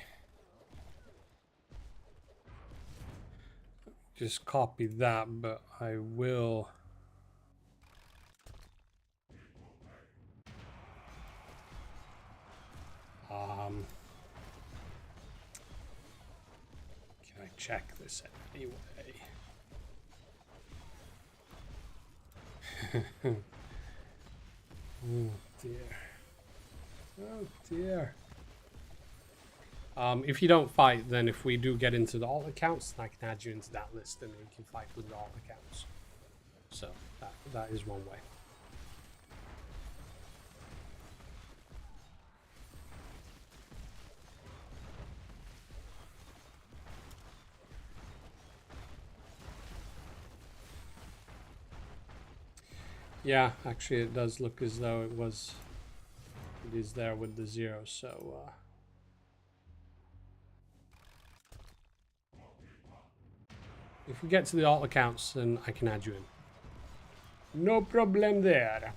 Just copy that, but I will. Can I check this anyway? Oh dear. Oh dear. If you don't fight, then if we do get into the alt accounts, then I can add you into that list and you can fight with the alt accounts. So that is one way. Yeah, actually it does look as though it is there with the 0, so if we get to the alt accounts, then I can add you in. No problem there.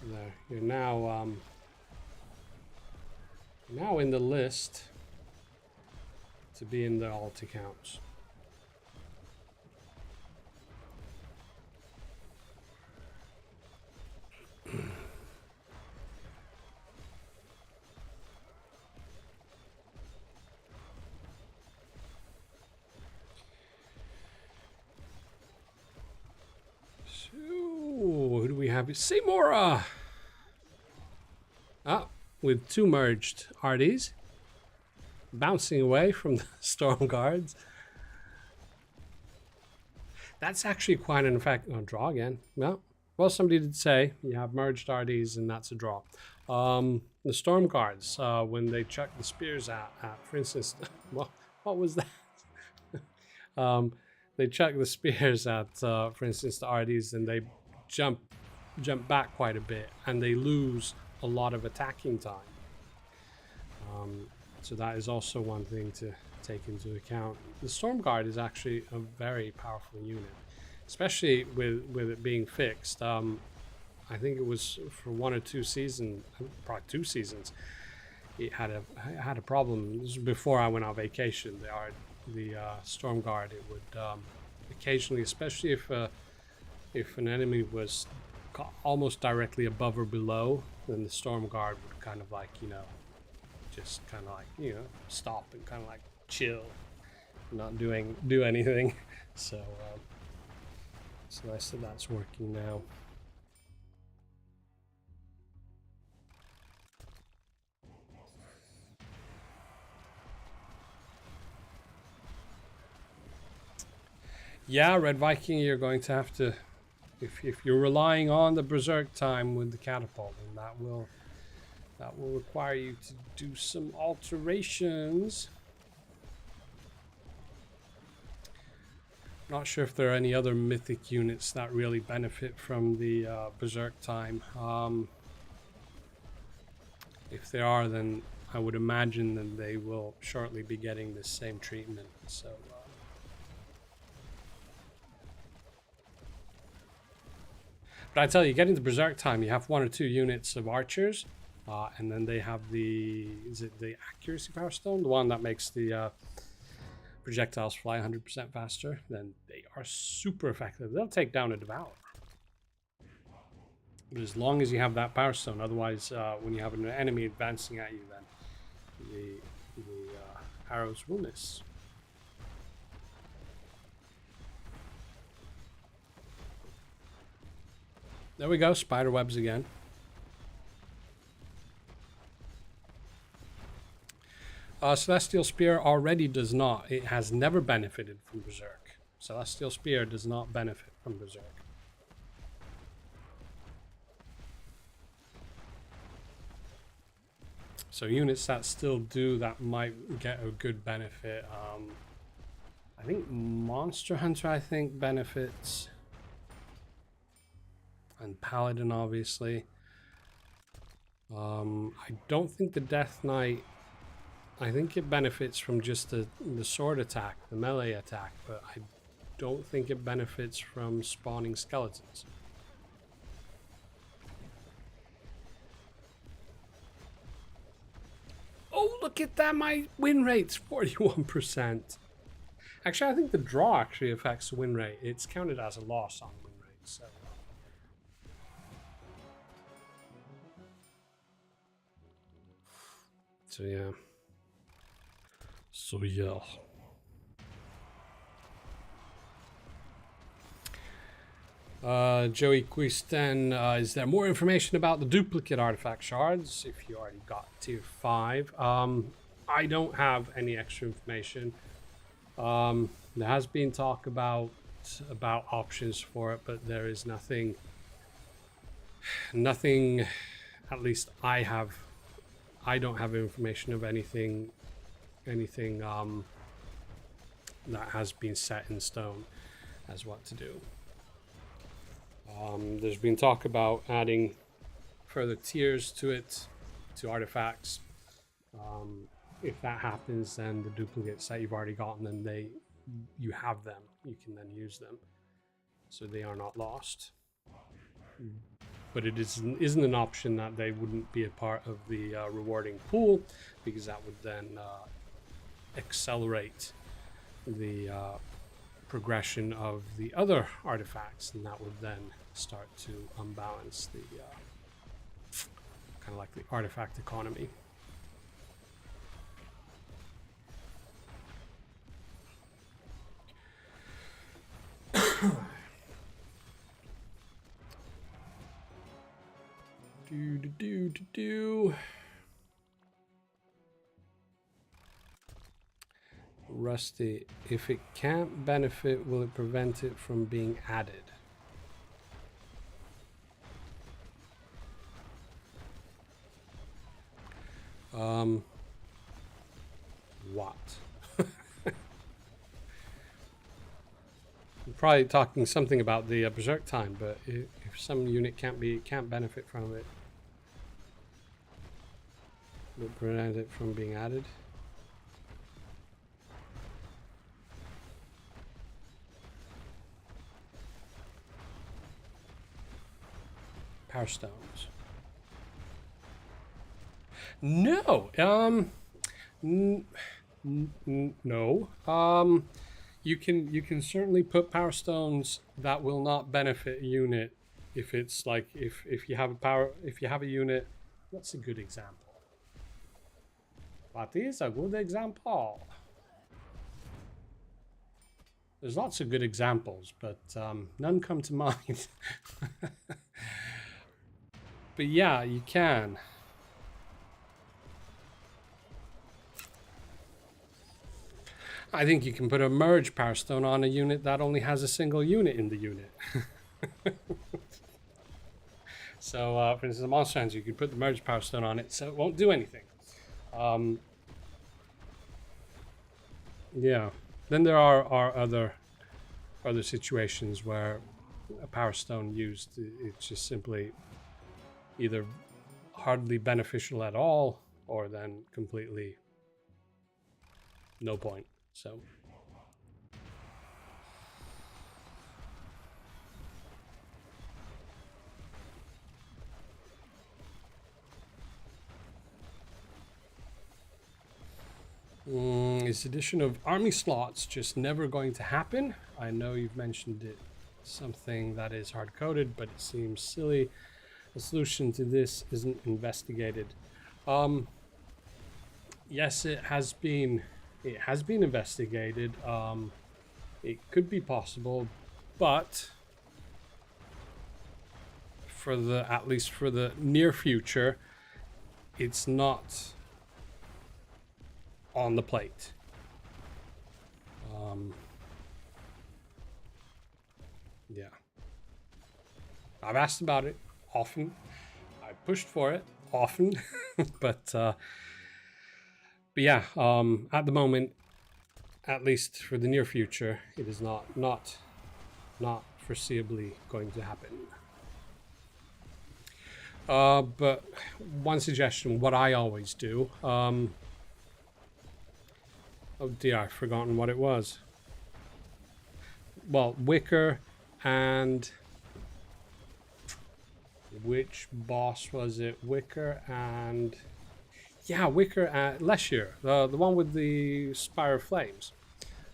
There, you're now in the list to be in the alt accounts. So, who do we have? Seymour! With 2 merged RDs. Bouncing away from the Storm Guards. That's actually quite an effect. Oh, draw again. Well, somebody did say you have merged RDs and that's a draw. The Storm Guards, when they chuck the spears at for instance, well, what was that? They chuck the spears at, for instance, the RDs, and they jump back quite a bit, and they lose a lot of attacking time. So that is also one thing to take into account. The Storm Guard is actually a very powerful unit, especially with it being fixed. I think it was for 1 or 2 seasons, probably 2 seasons. It had a problem. This was before I went on vacation. The Storm Guard, it would occasionally, especially if an enemy was almost directly above or below, then the Storm Guard would kind of like, just kind of like, stop and kind of like chill, not do anything. So it's nice that that's working now. Yeah, Red Viking, you're going to have to, if you're relying on the Berserk time with the catapult, then that will require you to do some alterations. Not sure if there are any other mythic units that really benefit from the Berserk time. If there are, then I would imagine that they will shortly be getting the same treatment. So. But I tell you, getting to Berserk time, you have 1 or 2 units of archers. And then they have is it the accuracy power stone? The one that makes the projectiles fly 100% faster. Then they are super effective. They'll take down a Devourer. But as long as you have that power stone, otherwise when you have an enemy advancing at you, then the arrows will miss. There we go, spider webs again. Celestial Spear already does not. It has never benefited from Berserk. Celestial Spear does not benefit from Berserk. So units that still do that might get a good benefit. I think Monster Hunter, I think, benefits. And Paladin, obviously. I don't think the Death Knight... I think it benefits from just the sword attack, the melee attack, but I don't think it benefits from spawning skeletons. Oh, look at that, my win rate's 41%. Actually, I think the draw actually affects the win rate. It's counted as a loss on win rate, so... So yeah. Joey Quisten, is there more information about the duplicate artifact shards if you already got tier 5? I don't have any extra information. There has been talk about options for it, but there is nothing, at least I don't have information of anything that has been set in stone as what to do. There's been talk about adding further tiers to it, to artifacts. If that happens, then the duplicates that you've already gotten, then you have them. You can then use them, so they are not lost. But it isn't an option that they wouldn't be a part of the rewarding pool, because that would then accelerate the progression of the other artifacts, and that would then start to unbalance the kind of like the artifact economy. Rusty, if it can't benefit, will it prevent it from being added? What? I'm probably talking something about the berserk time, but if some unit can't benefit from it, will it prevent it from being added? Power stones. No. No. You can certainly put power stones that will not benefit a unit if it's like if you have a unit. What's a good example? What is a good example? There's lots of good examples, but none come to mind. But yeah, you can. I think you can put a merge power stone on a unit that only has a single unit in the unit. So, for instance, the Monster Hunter, you could put the merge power stone on it, so it won't do anything. Yeah. Then there are other situations where a power stone used, it's just simply either hardly beneficial at all, or then completely no point. So is addition of army slots just never going to happen? I know you've mentioned it, something that is hard-coded, but it seems silly. The solution to this isn't investigated. Yes, it has been investigated. It could be possible, but for the, at least for the near future, it's not on the plate. Yeah. I've asked about it often. I pushed for it often, but yeah, at the moment, at least for the near future, it is not foreseeably going to happen. But one suggestion, what I always do, oh dear, I've forgotten what it was. Well, Wicker and which boss was it? Wicker and, yeah, Wicker and Leshier, the one with the Spire of Flames.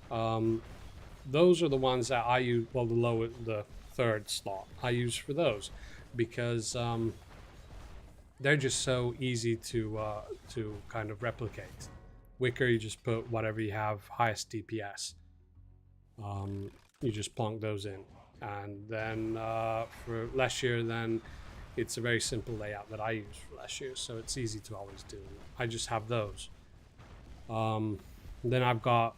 Those are the ones that I use. Well, the third slot I use for those because they're just so easy to kind of replicate. Wicker, you just put whatever you have highest DPS. You just plonk those in, and then for Leshier, then it's a very simple layout that I use for Leshier, so it's easy to always do. I just have those. Then I've got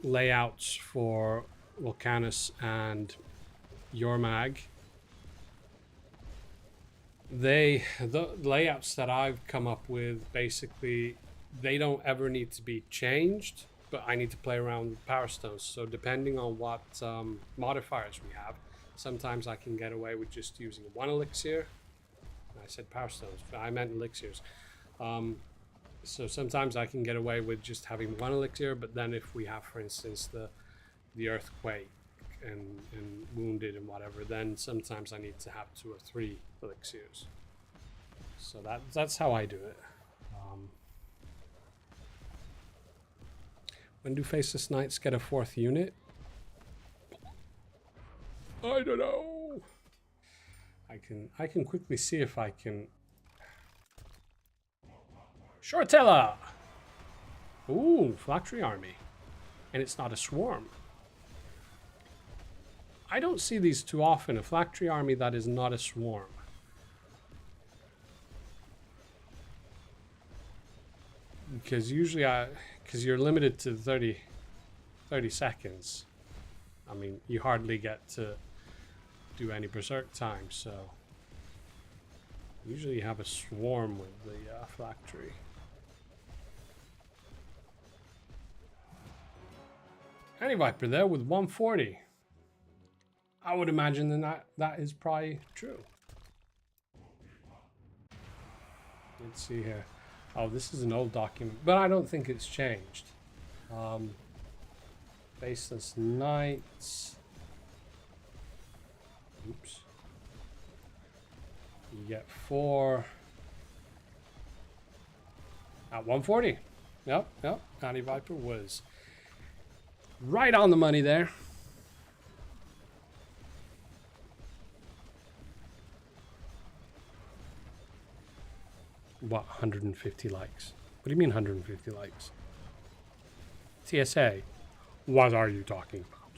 layouts for Volcanus and Yormag. The layouts that I've come up with, basically, they don't ever need to be changed, but I need to play around with Power Stones. So depending on what modifiers we have, sometimes I can get away with just using one elixir. I said Power Stones, but I meant elixirs. So sometimes I can get away with just having one elixir, but then if we have, for instance, the earthquake and wounded and whatever, then sometimes I need to have 2 or 3 elixirs. So that's how I do it. When do Faceless Knights get a 4th unit? I don't know. I can quickly see if I can. Shortella! Ooh, Phylactery Army. And it's not a swarm. I don't see these too often. A Phylactery Army that is not a swarm. Because usually because you're limited to 30 seconds. I mean, you hardly get to do any berserk time, so usually you have a swarm with the Phylactery. Any Viper there with 140. I would imagine that is probably true. Let's see here. Oh, this is an old document, but I don't think it's changed. Faceless Knights. Oops. You get 4 at 140. Yep. Anti Viper was right on the money there. What, 150 likes? What do you mean 150 likes? TSA, what are you talking about?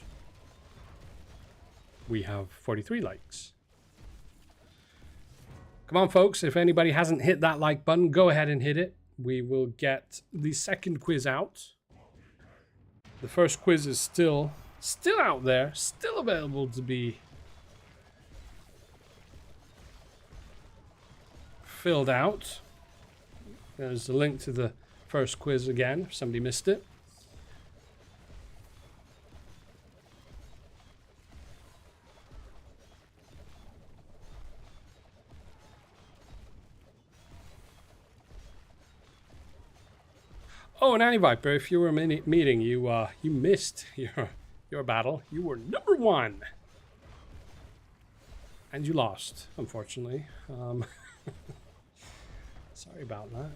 We have 43 likes. Come on, folks. If anybody hasn't hit that like button, go ahead and hit it. We will get the second quiz out. The first quiz is still out there, still available to be filled out. There's a link to the first quiz again, if somebody missed it. Oh, and Anti Viper, if you were meeting, you missed your battle. You were number 1, and you lost, unfortunately. Sorry about that.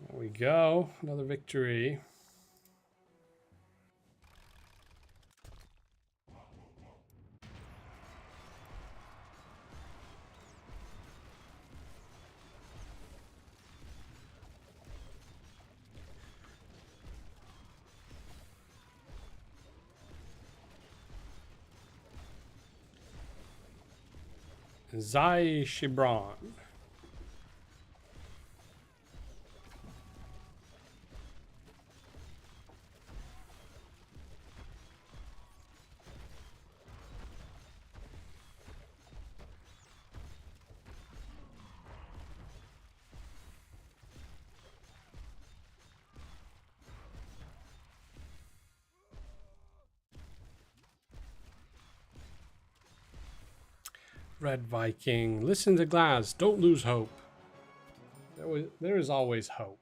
There we go, another victory. Zai Shibron. Red Viking. Listen to Glass. Don't lose hope. There is always hope.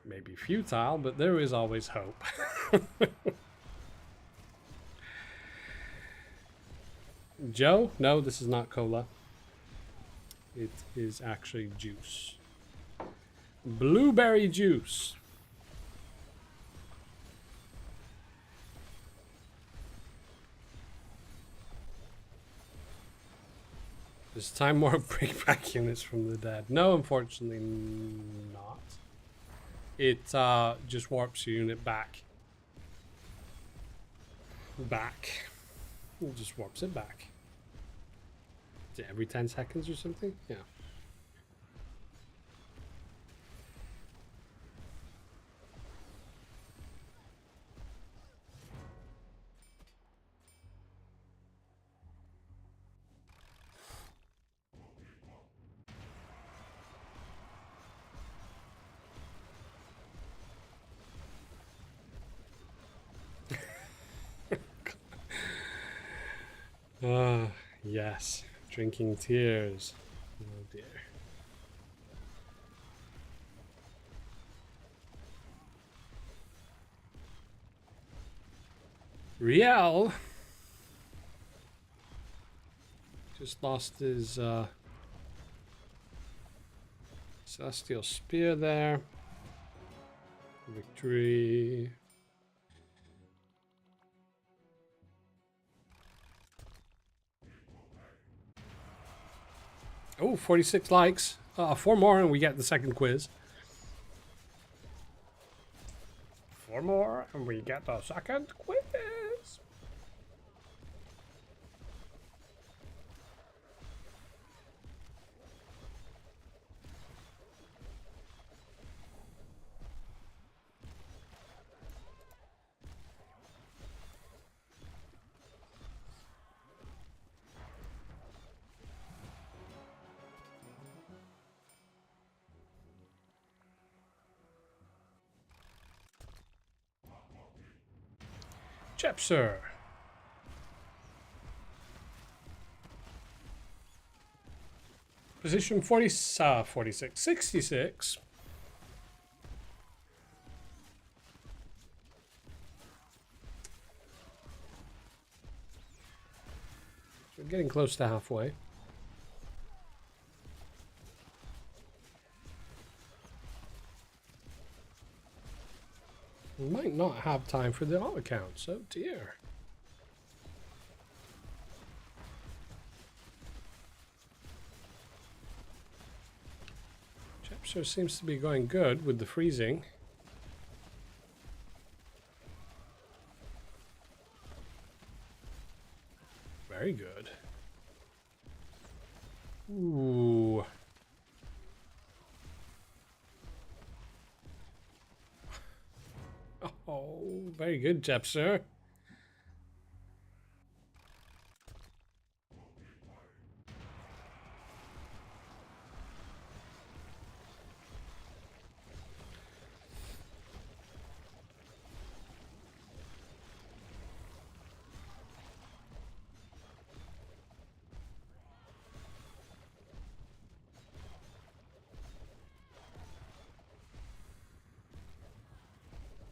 Maybe futile, but there is always hope. Joe? No, this is not cola. It is actually juice. Blueberry juice. This time more bring back units from the dead. No, unfortunately not. It just warps your unit back. It just warps it back. Is it every 10 seconds or something? Yeah. Yes. Drinking tears. Oh dear. Riel just lost his Celestial Spear there. Victory. Oh, 46 likes. 4 more and we get the second quiz. 4 more and we get the second quiz. Chepser. Position 46, 66. We're getting close to halfway. We might not have time for the auto counts. Oh dear. Chepser seems to be going good with the freezing. Very good. Ooh. Oh, very good, Chepser.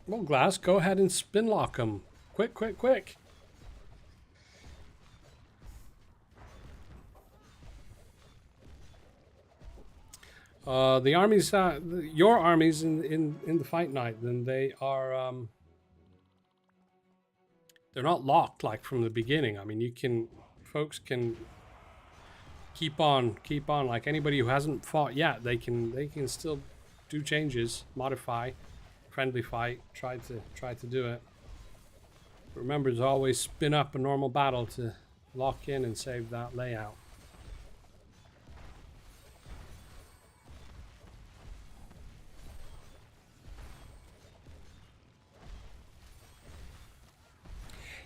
Well, Glass, go ahead and spin lock them. Quick, quick, quick. The armies, your armies in the fight night, then they are, they're not locked like from the beginning. I mean, you can, folks can keep on. Like anybody who hasn't fought yet, they can still do changes, modify. Friendly fight, try to do it. Remember to always spin up a normal battle to lock in and save that layout.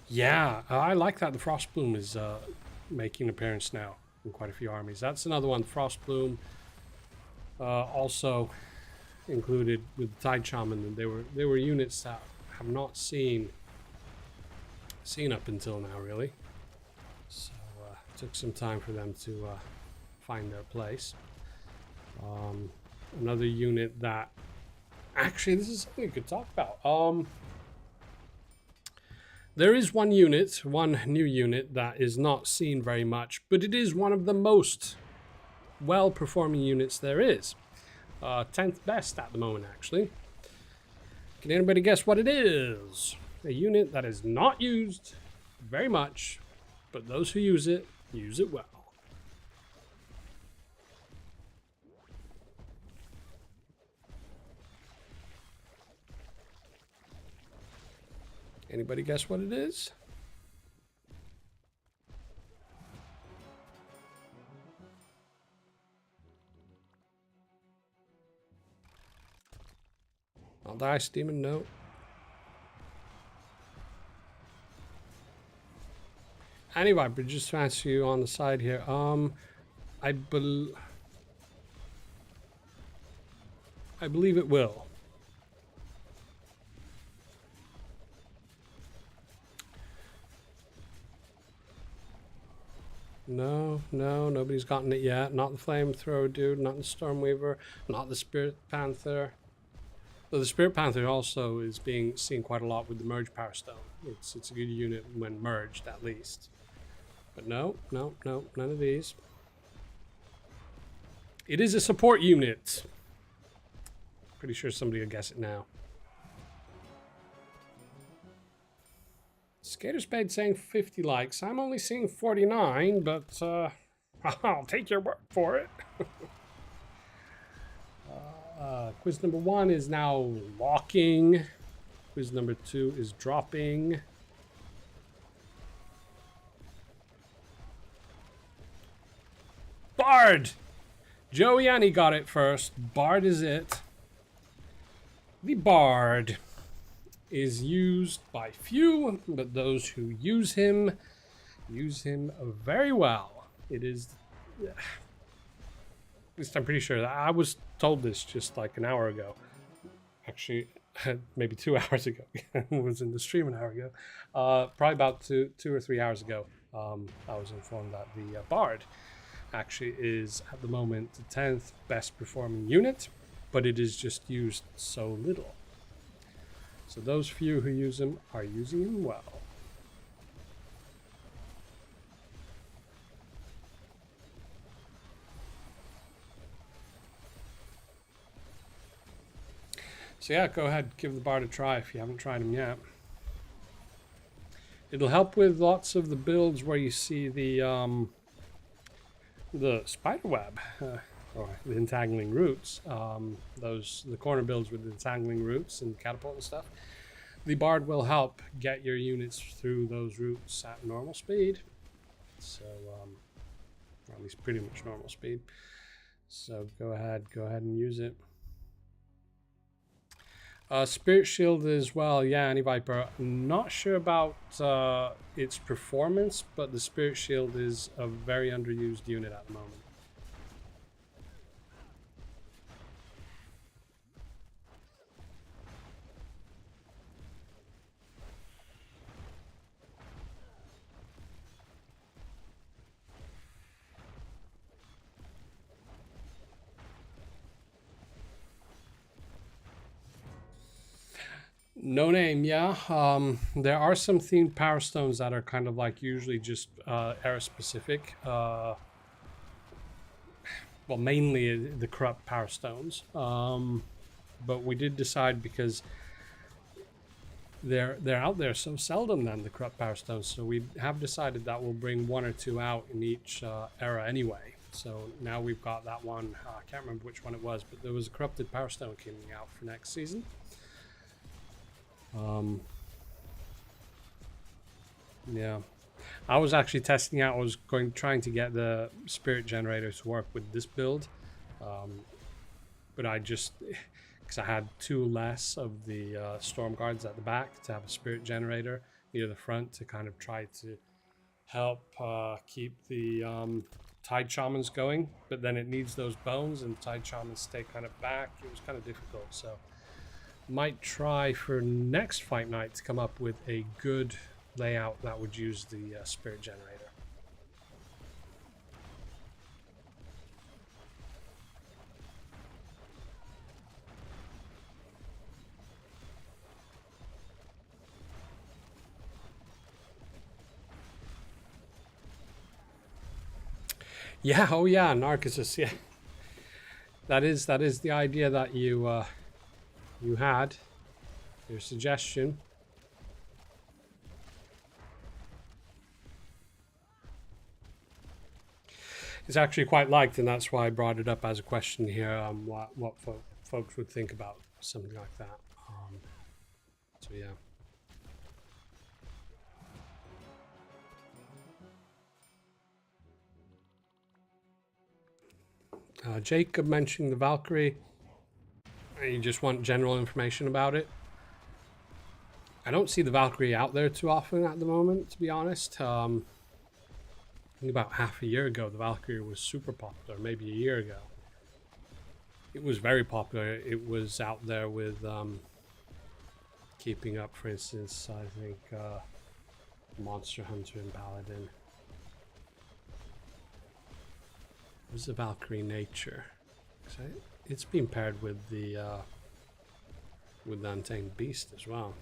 Yeah, I like that the Frostbloom is making an appearance now in quite a few armies. That's another one. Frostbloom also included with the Tide Shaman, and they were units that have not seen up until now, really. So it took some time for them to find their place. Another unit that actually, this is something we could talk about. There is one new unit that is not seen very much, but it is one of the most well-performing units there is. 10th best at the moment, actually. Can anybody guess what it is? A unit that is not used very much, but those who use it well. Anybody guess what it is? I'll die, Demon, no. Anyway, but just to answer you on the side here, I believe it will. No, nobody's gotten it yet. Not the Flamethrower dude, not the Stormweaver, not the Spirit Panther. Though the Spirit Panther also is being seen quite a lot with the Merge Power Stone. It's a good unit when merged, at least. But no, none of these. It is a support unit. Pretty sure somebody will guess it now. Skater Spade saying 50 likes. I'm only seeing 49, but I'll take your word for it. Quiz number 1 is now locking. Quiz number 2 is dropping. Bard! Joey Annie got it first. Bard is it. The Bard is used by few, but those who use him very well. It is, at least I'm pretty sure that I was told this just like an hour ago. Actually, maybe 2 hours ago. I was in the stream an hour ago. Probably about two or 3 hours ago. I was informed that the Bard actually is at the moment the 10th best performing unit, but it is just used so little. So those few who use him are using him well. So yeah, go ahead, give the Bard a try if you haven't tried him yet. It'll help with lots of the builds where you see the spider web, or the entangling roots. The corner builds with the entangling roots and catapult and stuff. The Bard will help get your units through those routes at normal speed. So, or at least pretty much normal speed. So go ahead and use it. Spirit Shield as well, yeah, Anti-Viper. Not sure about its performance, but the Spirit Shield is a very underused unit at the moment. No name, yeah. There are some themed power stones that are kind of like usually just era specific. Well, mainly the corrupt power stones. But we did decide, because they're out there so seldom then, the corrupt power stones. So we have decided that we'll bring 1 or 2 out in each era anyway. So now we've got that one. I can't remember which one it was, but there was a corrupted power stone coming out for next season. Yeah. I was actually testing out, I was trying to get the spirit generator to work with this build. But I just, because I had 2 less of the storm guards at the back to have a spirit generator near the front to kind of try to help keep the tide shamans going. But then it needs those bones and tide shamans stay kind of back. It was kind of difficult. So might try for next fight night to come up with a good layout that would use the spirit generator. Yeah, oh yeah, Narcissus, yeah. That is the idea that you you had. Your suggestion. It's actually quite liked, and that's why I brought it up as a question here. What folks would think about something like that. So yeah. Jacob mentioning the Valkyrie. You just want general information about it. I don't see the Valkyrie out there too often at the moment, to be honest. I think about half a year ago, the Valkyrie was super popular, maybe a year ago. It was very popular. It was out there with keeping up, for instance, I think Monster Hunter and Paladin. What's the Valkyrie nature? It's been paired with the Untamed Beast as well.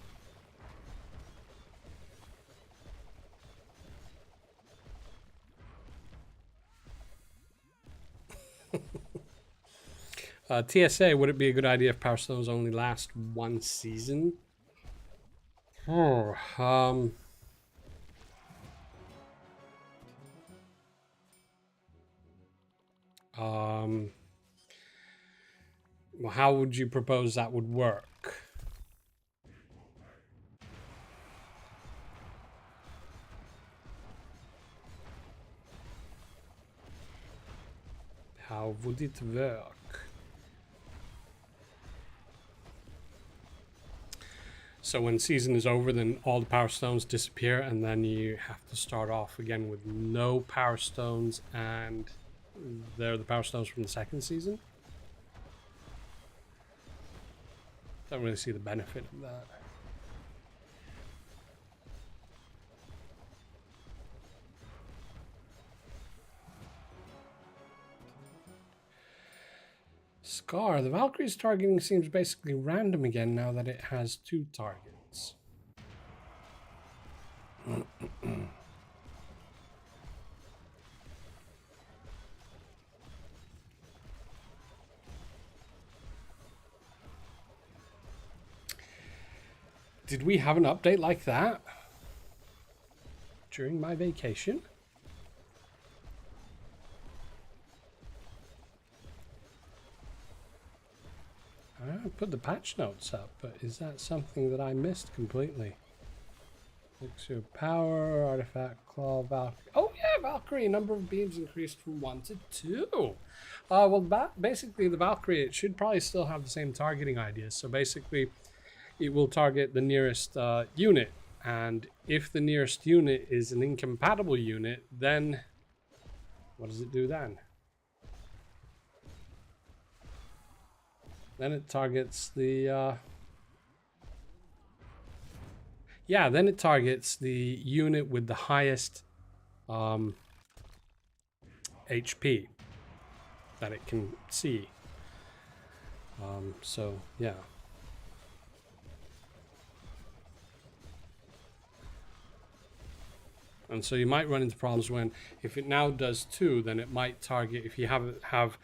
TSA, would it be a good idea if Power Stones only last 1 season? Oh, well, how would you propose that would work? How would it work? So when season is over, then all the Power Stones disappear, and then you have to start off again with no Power Stones, and they're the Power Stones from the 2nd season? Don't really see the benefit of that. Scar, the Valkyrie's targeting seems basically random again now that it has 2 targets. Did we have an update like that during my vacation? I put the patch notes up, but is that something that I missed completely? Elixir power, artifact, claw, Valkyrie. Oh yeah, Valkyrie. Number of beams increased from 1 to 2. Well, basically the Valkyrie, it should probably still have the same targeting ideas. So basically, it will target the nearest unit, and if the nearest unit is an incompatible unit, then what does it do then? Then it targets the yeah, then it targets the unit with the highest HP that it can see. So yeah. And so you might run into problems when, if it now does 2, then it might target, if you have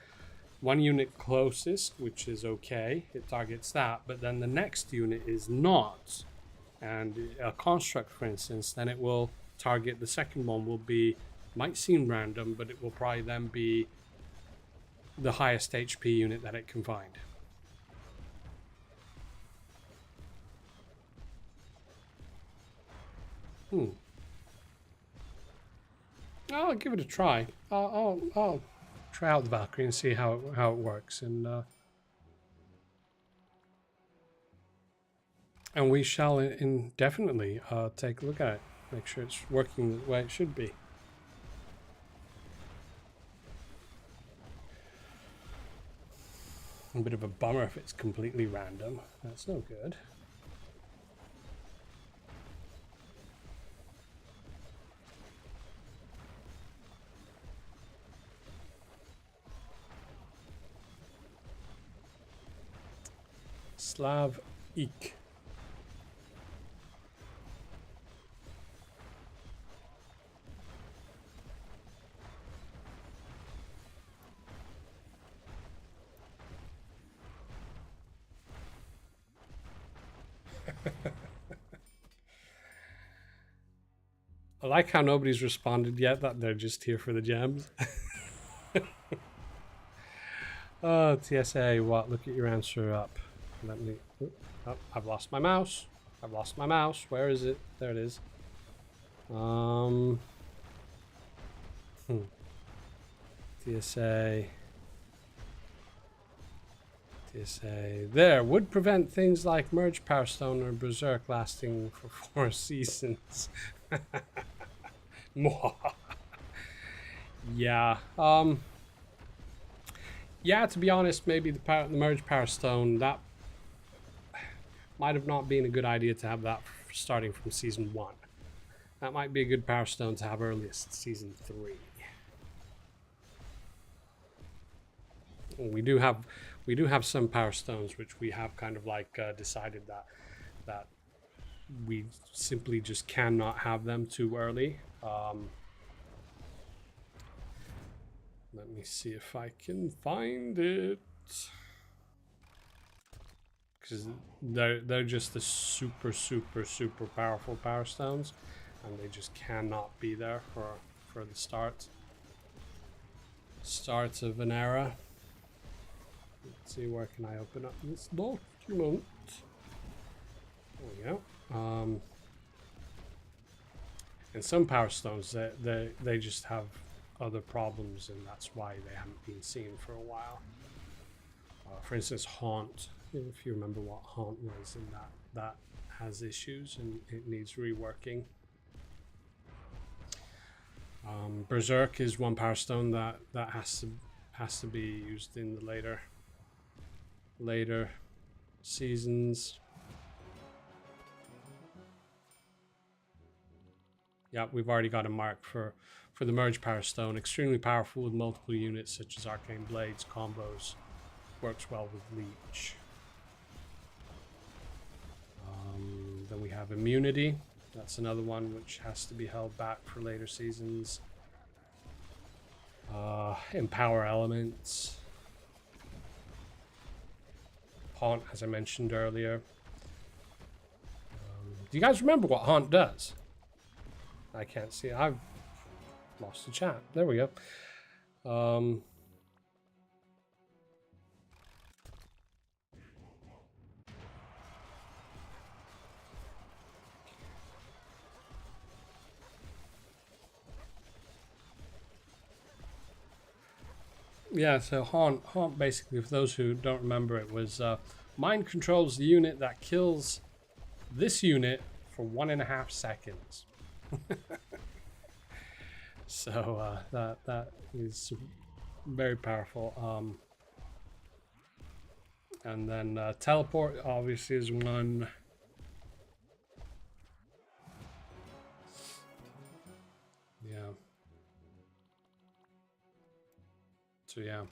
1 unit closest, which is okay, it targets that, but then the next unit is not. And a construct, for instance, then it will target the second one, will be, might seem random, but it will probably then be the highest HP unit that it can find. I'll give it a try. I'll try out the Valkyrie and see how it works, and we shall indefinitely take a look at it, make sure it's working the way it should be. A bit of a bummer if it's completely random. That's no good. Slav Eek. I like how nobody's responded yet, that they're just here for the gems. Oh, TSA, what? Look at your answer up. Let me... Oh, I've lost my mouse. I've lost my mouse. Where is it? There it is. TSA. TSA. There. Would prevent things like Merge Power Stone or Berserk lasting for 4 seasons. Yeah. Yeah, to be honest, maybe the Merge Power Stone, that might have not been a good idea to have that starting from Season 1. That might be a good Power Stone to have earliest Season 3. We do have some Power Stones which we have kind of like decided that we simply just cannot have them too early. Let me see if I can find it, because they're just the super powerful Power Stones, and they just cannot be there for the start of an era. Let's see, where can I open up this document? There we go. And some Power Stones, they just have other problems, and that's why they haven't been seen for a while. For instance, Haunt, if you remember what Haunt was, and that has issues and it needs reworking. Berserk is one Power Stone that has to be used in the later seasons. Yeah, we've already got a mark for the Merge Power Stone. Extremely powerful with multiple units such as Arcane Blades, combos. Works well with Leech. Then we have Immunity. That's another one which has to be held back for later seasons. Empower Elements. Haunt, as I mentioned earlier. Do you guys remember what Haunt does? I can't see it. I've lost the chat. There we go. Yeah, so Haunt basically, for those who don't remember, it was mind controls the unit that kills this unit for 1.5 seconds. So that is very powerful. And then Teleport obviously is one. Yeah. So yeah.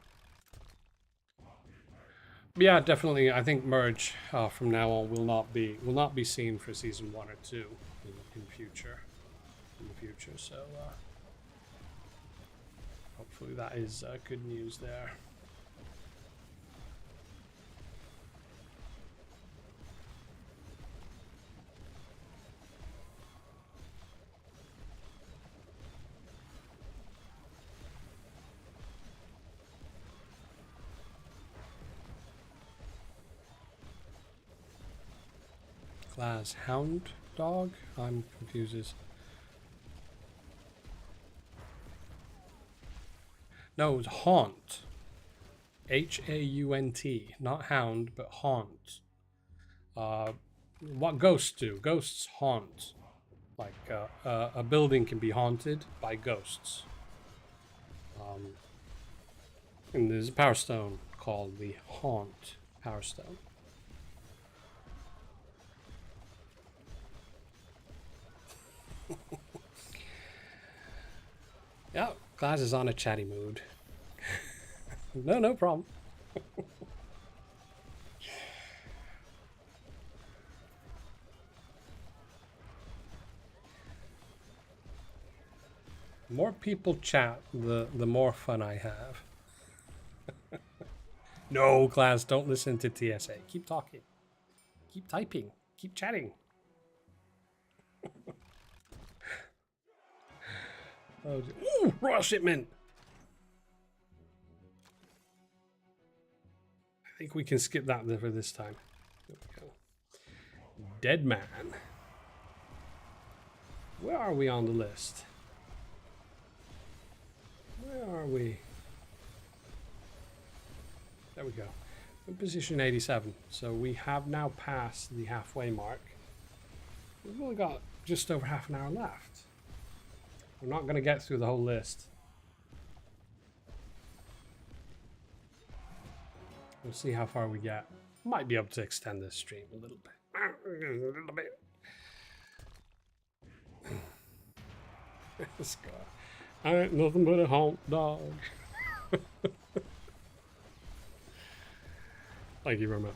Yeah, definitely. I think Merge from now on will not be seen for season 1 or 2 in the future. So hopefully that is good news there. Class Hound Dog? I'm confused. No, it's haunt. H-A-U-N-T. Not hound, but haunt. What ghosts do? Ghosts haunt. Like a building can be haunted by ghosts. And there's a power stone called the Haunt Power Stone. Yeah, Glass is on a chatty mood. No problem. The more people chat, the more fun I have. No, Glass, don't listen to TSA. Keep talking. Keep typing. Keep chatting. Oh, ooh, raw shipment. I think we can skip that for this time. There we go. Dead man. Where are we on the list? Where are we? There we go. In position 87. So we have now passed the halfway mark. We've only got just over half an hour left. We're not going to get through the whole list. We'll see how far we get. Might be able to extend this stream a little bit. A little bit. This guy. I ain't nothing but a haunt dog. Thank you very much.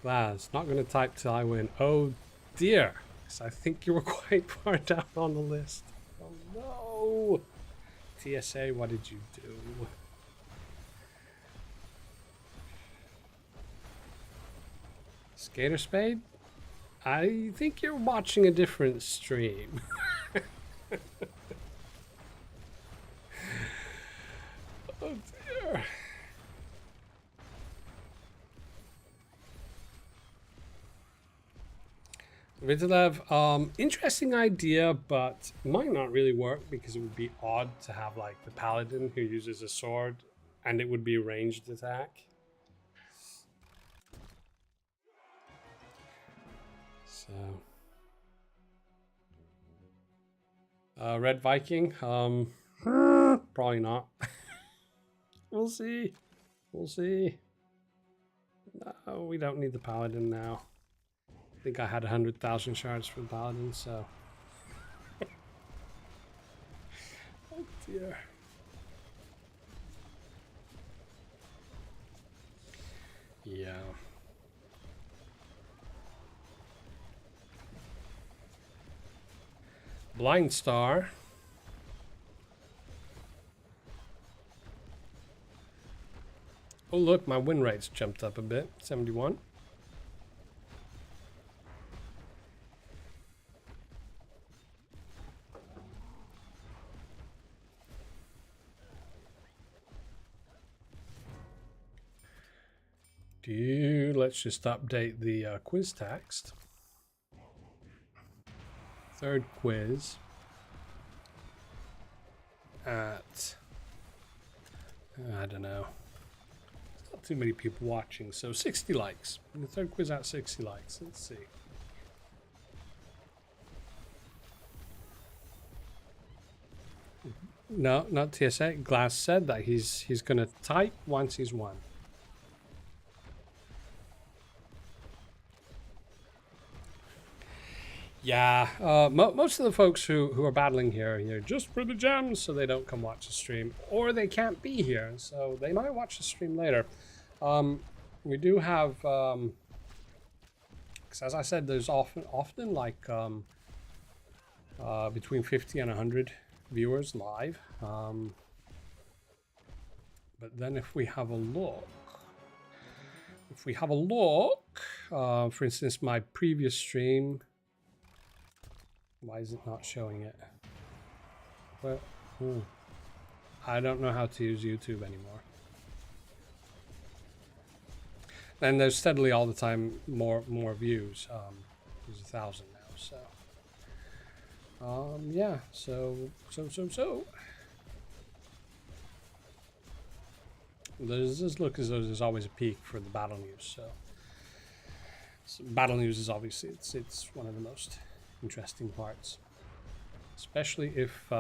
Glass, not going to type till I win. Oh dear. I think you were quite far down on the list. Oh no. TSA, what did you do? Skater Spade? I think you're watching a different stream. Oh dear. Vitilev, interesting idea, but might not really work because it would be odd to have like the paladin who uses a sword and it would be a ranged attack. So Red Viking, probably not. We'll see. We'll see. No, we don't need the paladin now. I think I had 100,000 shards for the paladin, so. Oh dear. Yeah. Blind Star. Oh look, my win rate's jumped up a bit. 71. Let's just update the quiz text. Third quiz at, I don't know, not too many people watching, so 60 likes. The third quiz at 60 likes. Let's see. No, not TSA. Glass said that he's gonna type once he's won. Yeah, most of the folks who are battling here, just for the gems, so they don't come watch the stream, or they can't be here, so they might watch the stream later. We do have, because as I said, there's often like between 50 and 100 viewers live. But then if we have a look, for instance, my previous stream. Why is it not showing it? Well, I don't know how to use YouTube anymore. And there's steadily all the time more views. There's 1,000 now, so Yeah, so. Does look as though there's always a peak for the battle news, so battle news is obviously it's one of the most interesting parts, especially if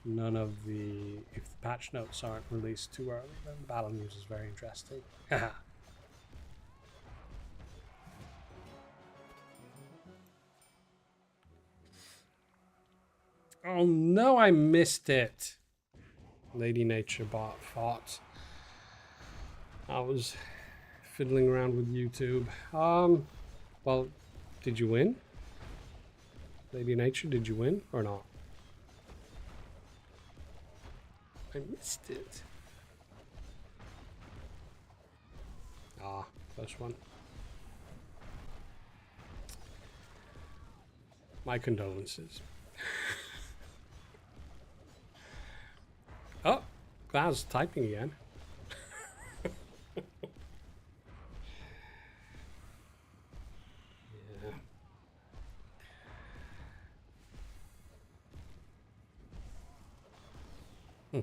none of the patch notes aren't released too early. Then battle news is very interesting. Oh no, I missed it. Lady Nature bot fought. I was fiddling around with YouTube. Well, did you win? Lady Nature, did you win or not? I missed it. Ah, close one. My condolences. Oh, Glaz typing again. Yeah.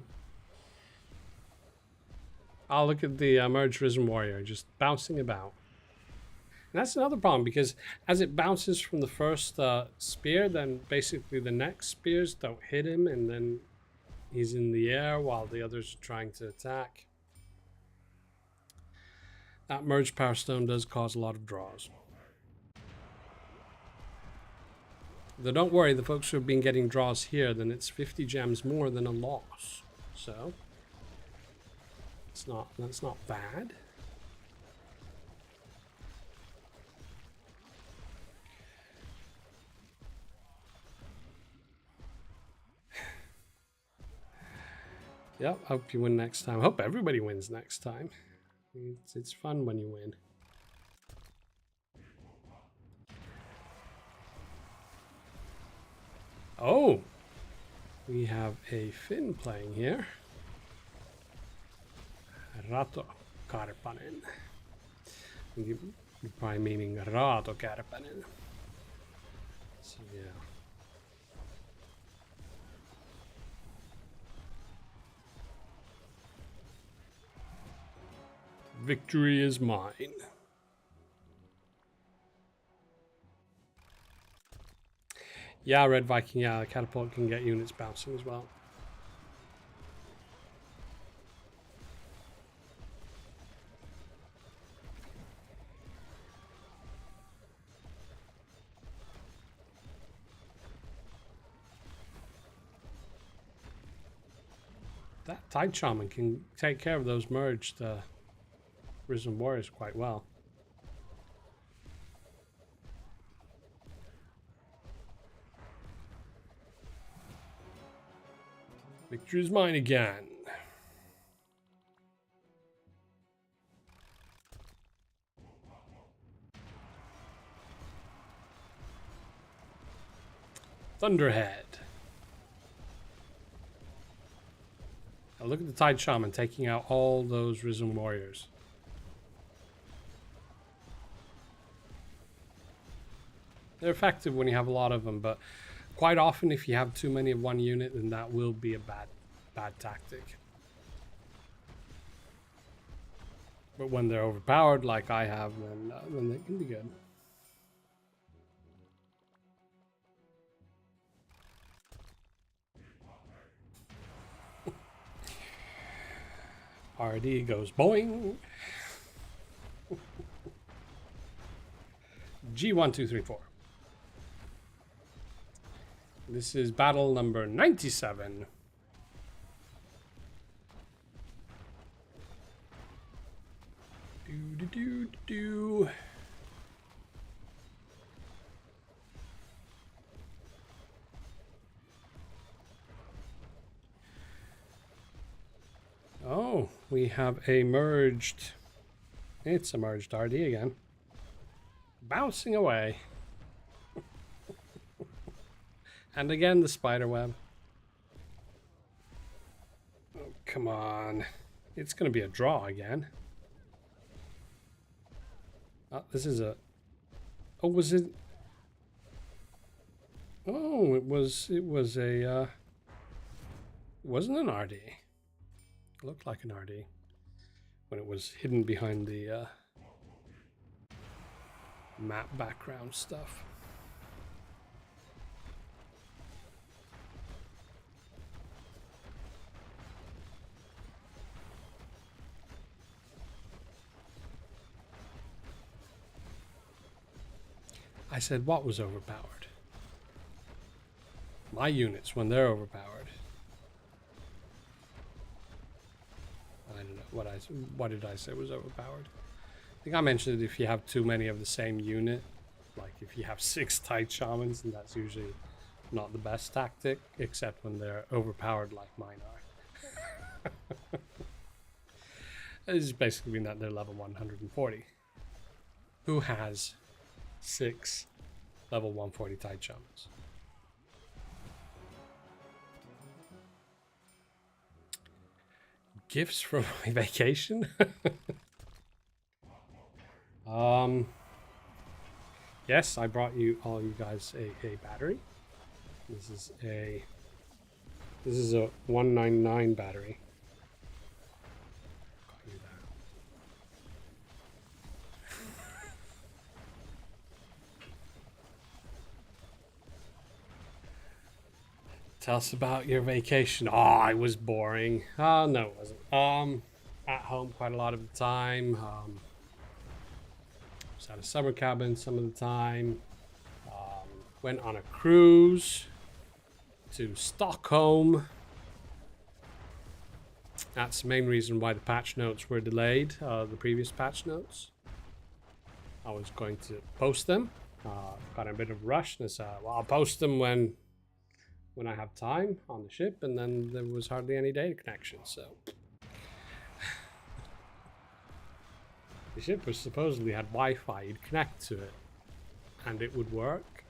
Oh, look at the Merged Risen Warrior just bouncing about. And that's another problem, because as it bounces from the first spear, then basically the next spears don't hit him, and then he's in the air while the others are trying to attack. That Merged Power Stone does cause a lot of draws. Though don't worry, the folks who have been getting draws here, then it's 50 gems more than a loss. So that's not bad. Yep, hope you win next time. Hope everybody wins next time. It's fun when you win. Oh, we have a Finn playing here. Rato Karpanen. You're probably meaning Rato Karpanen. So yeah. Victory is mine. Yeah, Red Viking, yeah, the catapult can get units bouncing as well. That Tide Shaman can take care of those merged Risen Warriors quite well. Victory is mine again. Thunderhead. Now look at the Tide Shaman taking out all those Risen Warriors. They're effective when you have a lot of them, but quite often if you have too many of one unit, then that will be a bad tactic. But when they're overpowered, like I have, then they can be good. RD goes boing. G1234. This is battle number 97. Do. Oh, we have a merged. It's a merged RD again. Bouncing away. And again, the spider web. Oh, come on. It's going to be a draw again. Oh, this is a... Oh, was it... Oh, it was a it wasn't an RD. It looked like an RD when it was hidden behind the map background stuff. I said what was overpowered? My units when they're overpowered. I don't know what did I say was overpowered? I think I mentioned that if you have too many of the same unit, like if you have 6 tight shamans, then that's usually not the best tactic, except when they're overpowered like mine are. It's basically mean that they're level 140. Who has 6 level 140 tight shamans? Gifts from my vacation? Yes, I brought all you guys a battery. This is a 199 battery. Got you that. Tell us about your vacation. Oh, it was boring. No, it wasn't. At home quite a lot of the time. Was at a summer cabin some of the time. Went on a cruise to Stockholm. That's the main reason why the patch notes were delayed. The previous patch notes. I was going to post them. Got in a bit of a rush, and I said, well, I'll post them when I have time on the ship, and then there was hardly any data connection, so the ship was supposedly had Wi-Fi. You'd connect to it and it would work,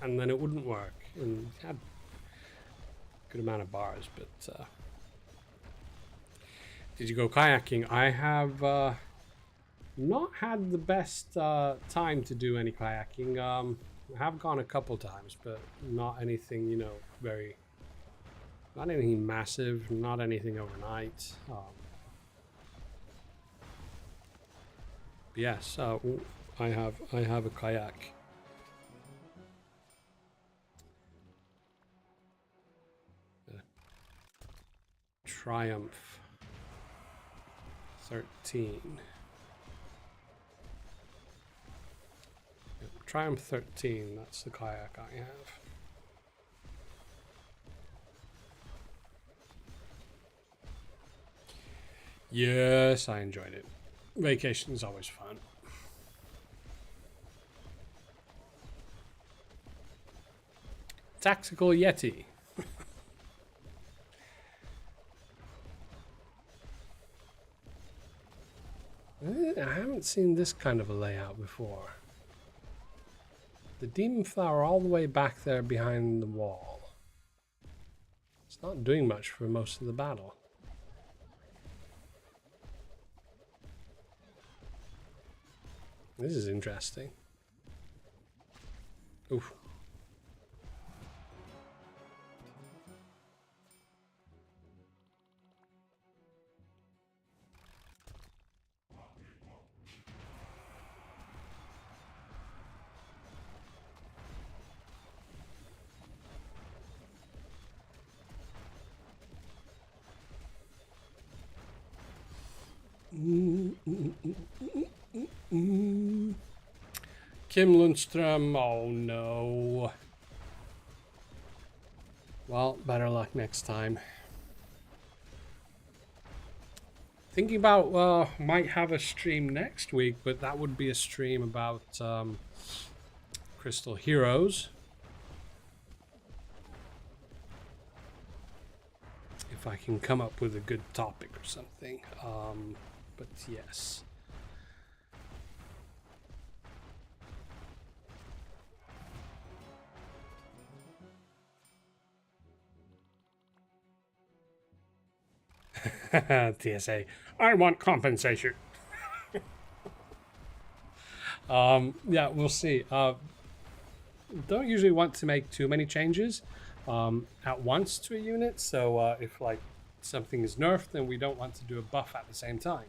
and then it wouldn't work, and it had a good amount of bars. But did you go kayaking? I have not had the best time to do any kayaking. I have gone a couple times, but not anything, you know, not anything massive, not anything overnight. Yes, I have a kayak. Triumph 13. Yep, Triumph 13, that's the kayak I have. Yes, I enjoyed it. Vacation is always fun. Tactical Yeti. I haven't seen this kind of a layout before. The demon flower all the way back there behind the wall. It's not doing much for most of the battle. This is interesting. Oof. Kim Lundström, oh no. Well, better luck next time. Thinking about, might have a stream next week, but that would be a stream about Crystal Heroes. If I can come up with a good topic or something. But yes. TSA, I want compensation. Yeah, we'll see. don't usually want to make too many changes at once to a unit. So if like something is nerfed, then we don't want to do a buff at the same time,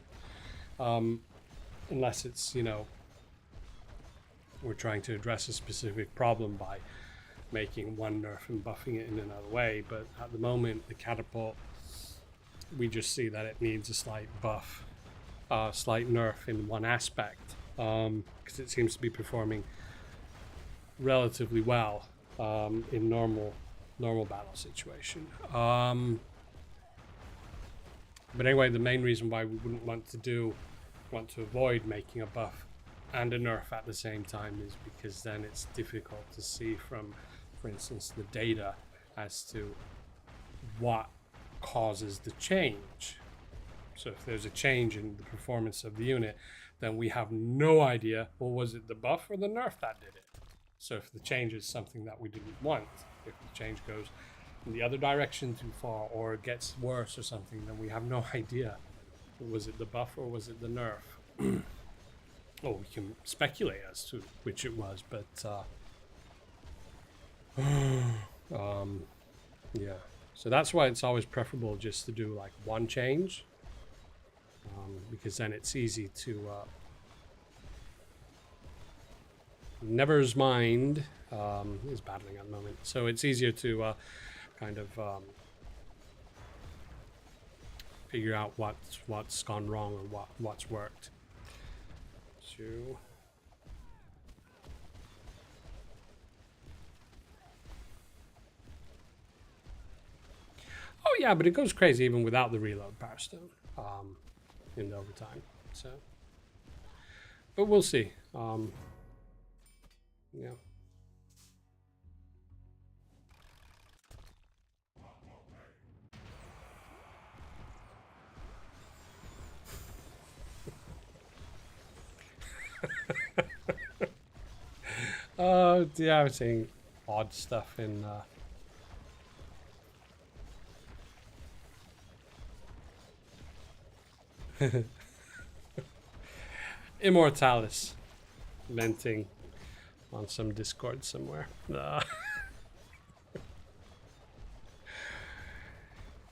unless it's, you know, we're trying to address a specific problem by making one nerf and buffing it in another way. But at the moment, the catapult, we just see that it needs a slight buff, slight nerf in one aspect, because it seems to be performing relatively well in normal battle situation. But anyway, the main reason why we wouldn't want to avoid making a buff and a nerf at the same time is because then it's difficult to see from, for instance, the data as to what causes the change. So if there's a change in the performance of the unit, then we have no idea, well, was it the buff or the nerf that did it? So if the change is something that we didn't want, if the change goes in the other direction too far or it gets worse or something, then we have no idea. Was it the buff or was it the nerf? Or we can speculate as to which it was, but yeah. So that's why it's always preferable just to do like one change, because then it's easy to Never's mind is battling at the moment, so it's easier to kind of figure out what's gone wrong or what's worked. So oh yeah, but it goes crazy even without the reload power stone in the overtime. So, but we'll see. Yeah. Yeah, I was seeing odd stuff in Immortalis venting on some Discord somewhere.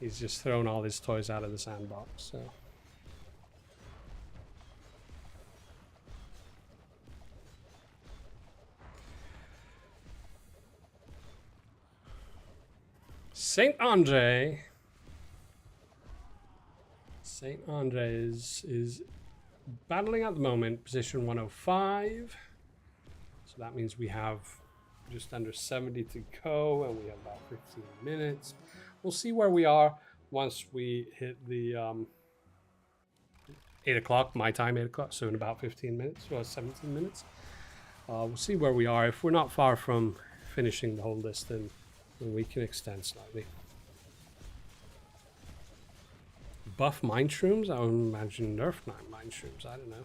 He's just thrown all his toys out of the sandbox, so. Saint Andre is battling at the moment, position 105. So that means we have just under 70 to go, and we have about 15 minutes. We'll see where we are once we hit the 8 o'clock, my time, 8 o'clock, so in about 15 minutes, or 17 minutes. We'll see where we are. If we're not far from finishing the whole list, then we can extend slightly. Buff mind shrooms? I would imagine nerf mind shrooms. I don't know.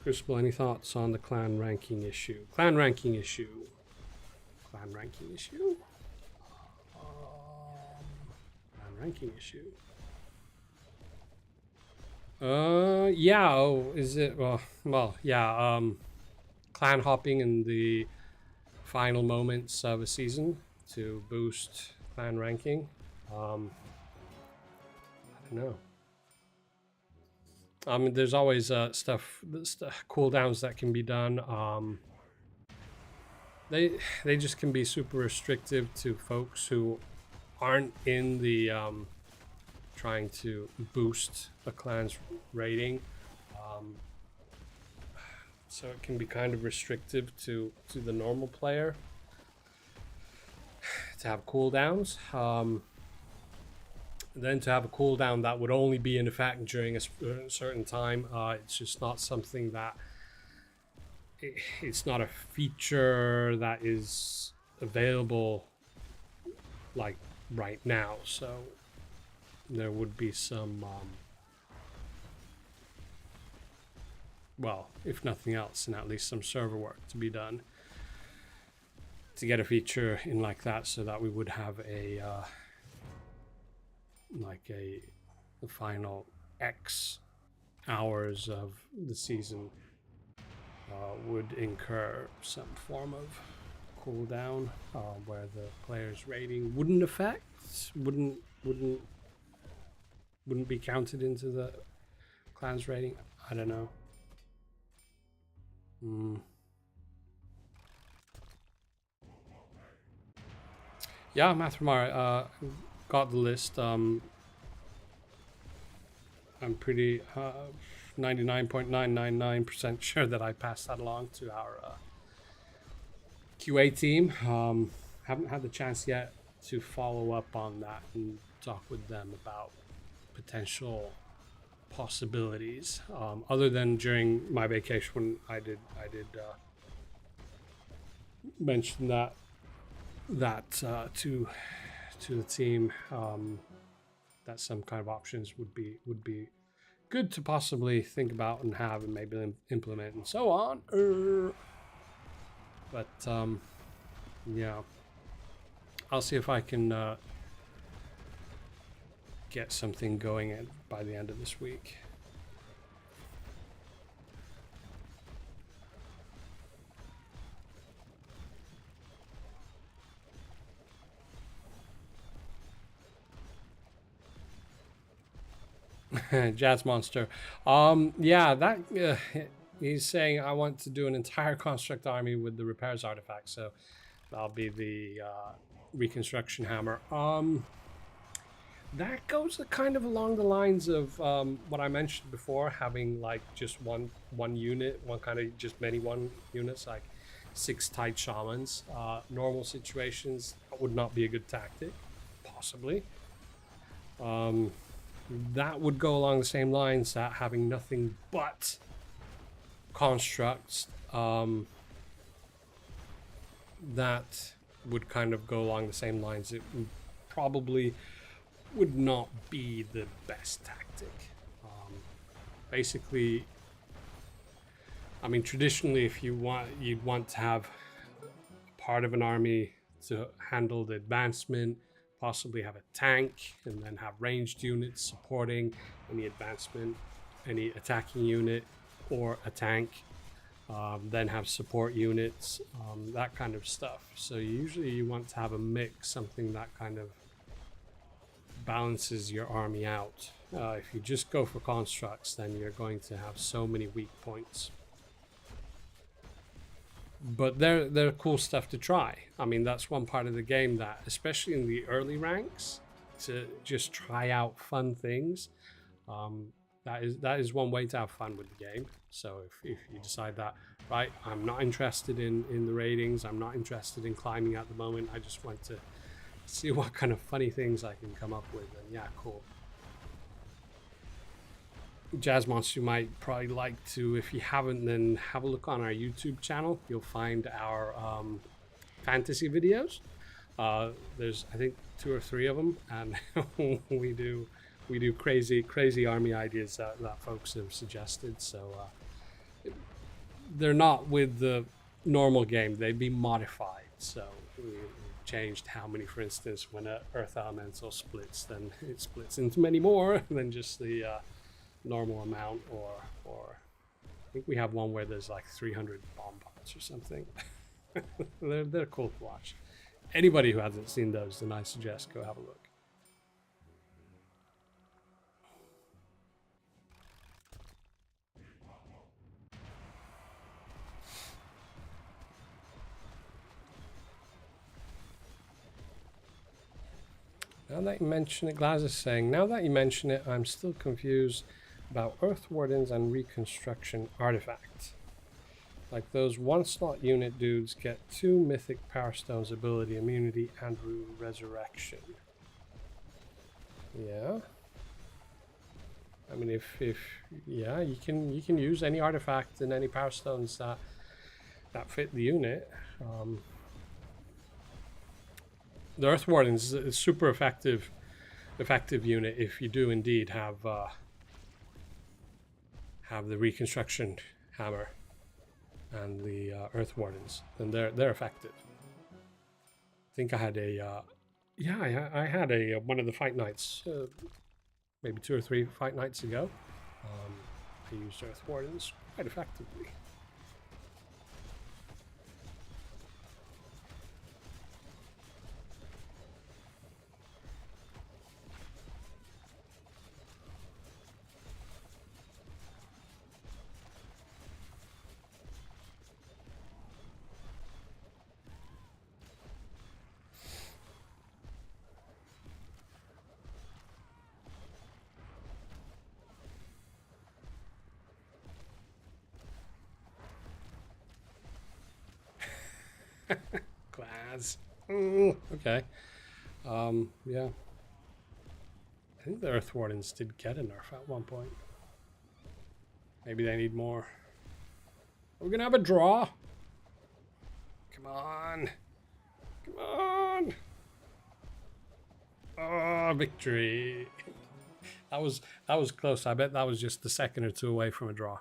Crucible, any thoughts on the clan ranking issue? Clan ranking issue. Clan ranking issue. Clan ranking issue. Yeah. Oh, is it? Well, yeah. Clan hopping in the final moments of a season to boost clan ranking. I don't know. There's always stuff cooldowns that can be done. They just can be super restrictive to folks who aren't in the trying to boost a clan's rating. So it can be kind of restrictive to the normal player to have cooldowns. Then to have a cooldown that would only be in effect during a certain time, it's just not something that it's not a feature that is available like right now. So there would be some well, if nothing else, and at least some server work to be done to get a feature in like that, so that we would have a like a the final X hours of the season would incur some form of cooldown where the player's rating wouldn't be counted into the clan's rating. I don't know. Yeah, Mathramar got the list. I'm pretty 99.999% sure that I passed that along to our QA team. Haven't had the chance yet to follow up on that and talk with them about potential possibilities. Other than during my vacation when I did mention that to the team, that some kind of options would be good to possibly think about and have and maybe implement and so on. But yeah, I'll see if I can get something going by the end of this week. Jazz Monster. Yeah, that he's saying I want to do an entire construct army with the repairs artifact, so that'll be the reconstruction hammer. That goes kind of along the lines of what I mentioned before, having like just one unit, one kind of just many one units, like 6 tight shamans. Normal situations, that would not be a good tactic, possibly. That would go along the same lines, that having nothing but constructs, that would kind of go along the same lines. It probably would not be the best tactic. Basically, I mean, traditionally, if you'd want to have part of an army to handle the advancement, possibly have a tank, and then have ranged units supporting any advancement, any attacking unit or a tank, then have support units, that kind of stuff. So usually you want to have a mix, something that kind of balances your army out. If you just go for constructs, then you're going to have so many weak points. But they're cool stuff to try. I mean, that's one part of the game that, especially in the early ranks, to just try out fun things. That is one way to have fun with the game. So if you decide that, right, I'm not interested in the ratings, I'm not interested in climbing at the moment, I just want to see what kind of funny things I can come up with, and yeah, cool. Jazz Monster, you might probably like to, if you haven't, then have a look on our YouTube channel. You'll find our fantasy videos. There's, I think, 2 or 3 of them, and we do crazy army ideas that folks have suggested. So they're not with the normal game; they'd be modified. So we changed how many, for instance, when an Earth Elemental splits, then it splits into many more than just the normal amount, or I think we have one where there's like 300 bomb pots or something. they're cool to watch. Anybody who hasn't seen those, then I suggest go have a look. Now that you mention it, Glaz is saying, now that you mention it, I'm still confused about Earth Wardens and Reconstruction Artifacts. Like those 1-slot unit dudes get 2 Mythic Power Stones ability, immunity, and resurrection. Yeah. I mean, if yeah, you can use any artifact and any Power Stones that fit the unit. The Earth Wardens is a super effective unit if you do indeed have the Reconstruction Hammer and the Earth Wardens, then they're effective. I think I had a I had a one of the fight nights, maybe 2 or 3 fight nights ago. I used Earth Wardens quite effectively. Glass. Okay. Yeah. I think the Earth Wardens did get a nerf at one point. Maybe they need more. We're gonna have a draw. Come on. Come on. Oh, victory. That was close. I bet that was just a second or two away from a draw.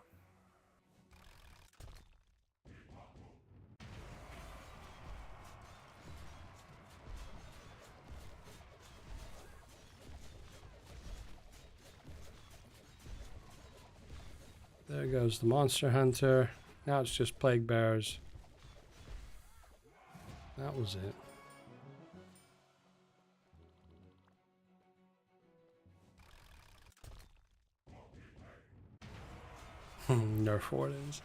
There goes the Monster Hunter. Now it's just Plague Bearers. That was it. Nerf Wardens.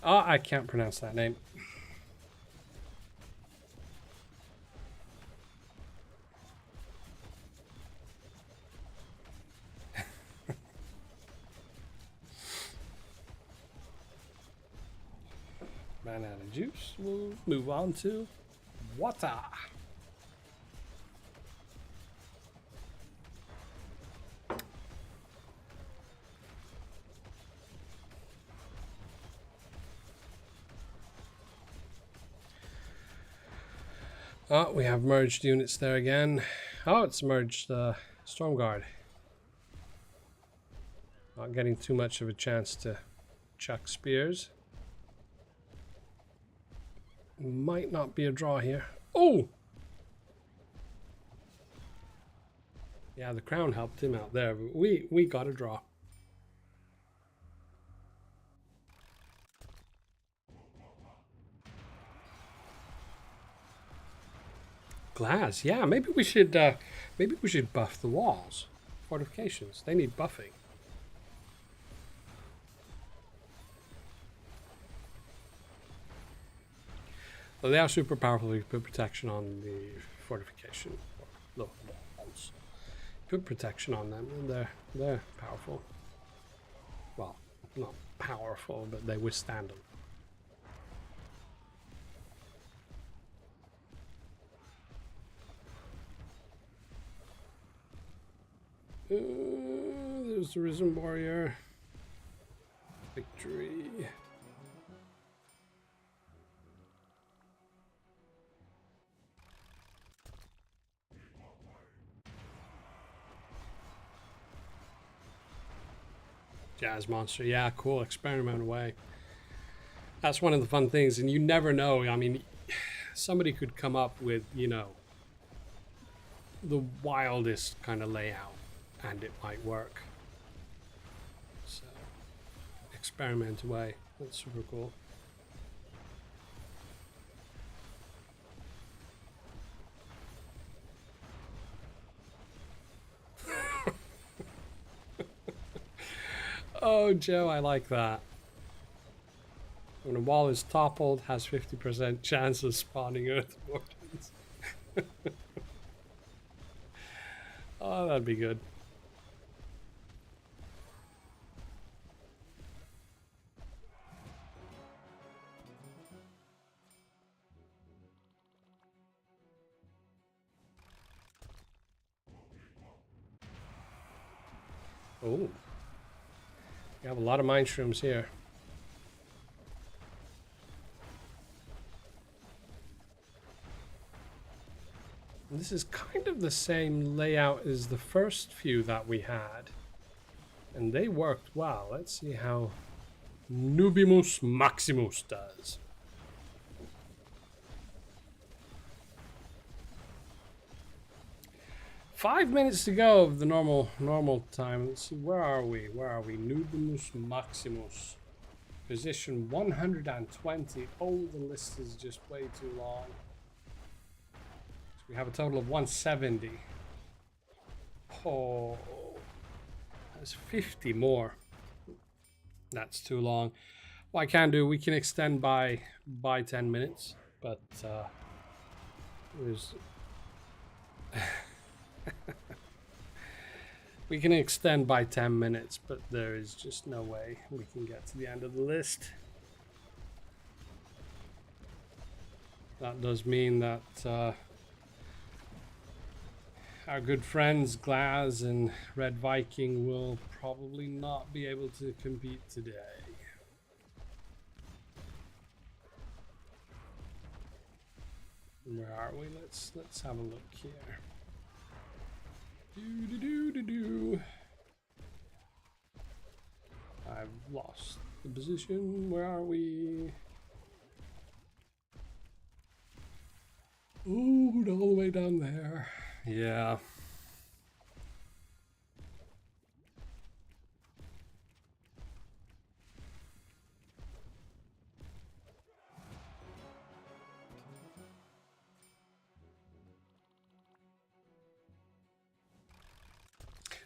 Oh, I can't pronounce that name. Ran out of juice. We'll move on to water. Oh, we have merged units there again. Oh, it's merged Stormguard. Not getting too much of a chance to chuck spears. Might not be a draw here. Oh! Yeah, the crown helped him out there, but we got a draw. Glass, yeah, maybe we should buff the walls. Fortifications, they need buffing. So they are super powerful. You put protection on the fortification. No, walls. Put protection on them, and they're powerful. Well, not powerful, but they withstand them. There's the Risen Warrior. Victory. Jazz Monster, yeah, cool. Experiment away. That's one of the fun things, and you never know. I mean, somebody could come up with, you know, the wildest kind of layout, and it might work. So, experiment away. That's super cool. Oh, Joe, I like that. When a wall is toppled, has 50% chance of spawning Earth Wardens. Oh, that'd be good. Oh. We have a lot of mine shrooms here. And this is kind of the same layout as the first few that we had. And they worked well. Let's see how Nubimus Maximus does. 5 minutes to go of the normal time. Let's see, where are we? Nubimus Maximus. Position 120. Oh, the list is just way too long. So we have a total of 170. Oh, that's 50 more. That's too long. What I can do, we can extend by 10 minutes, but there's we can extend by 10 minutes, but there is just no way we can get to the end of the list. That does mean that our good friends Glaz and Red Viking will probably not be able to compete today. Where are we? Let's have a look here. I've lost the position. Where are we? Ooh, all the way down there. Yeah.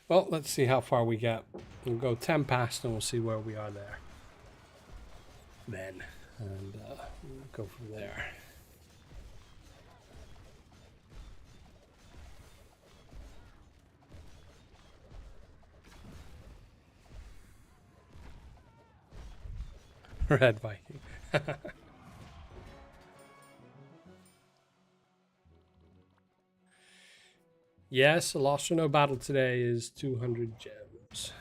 Well, let's see how far we get. We'll go 10 past and we'll see where we are there. Then. And we'll go from there. Red Viking. Yes, a lost or no battle today is 200 gems.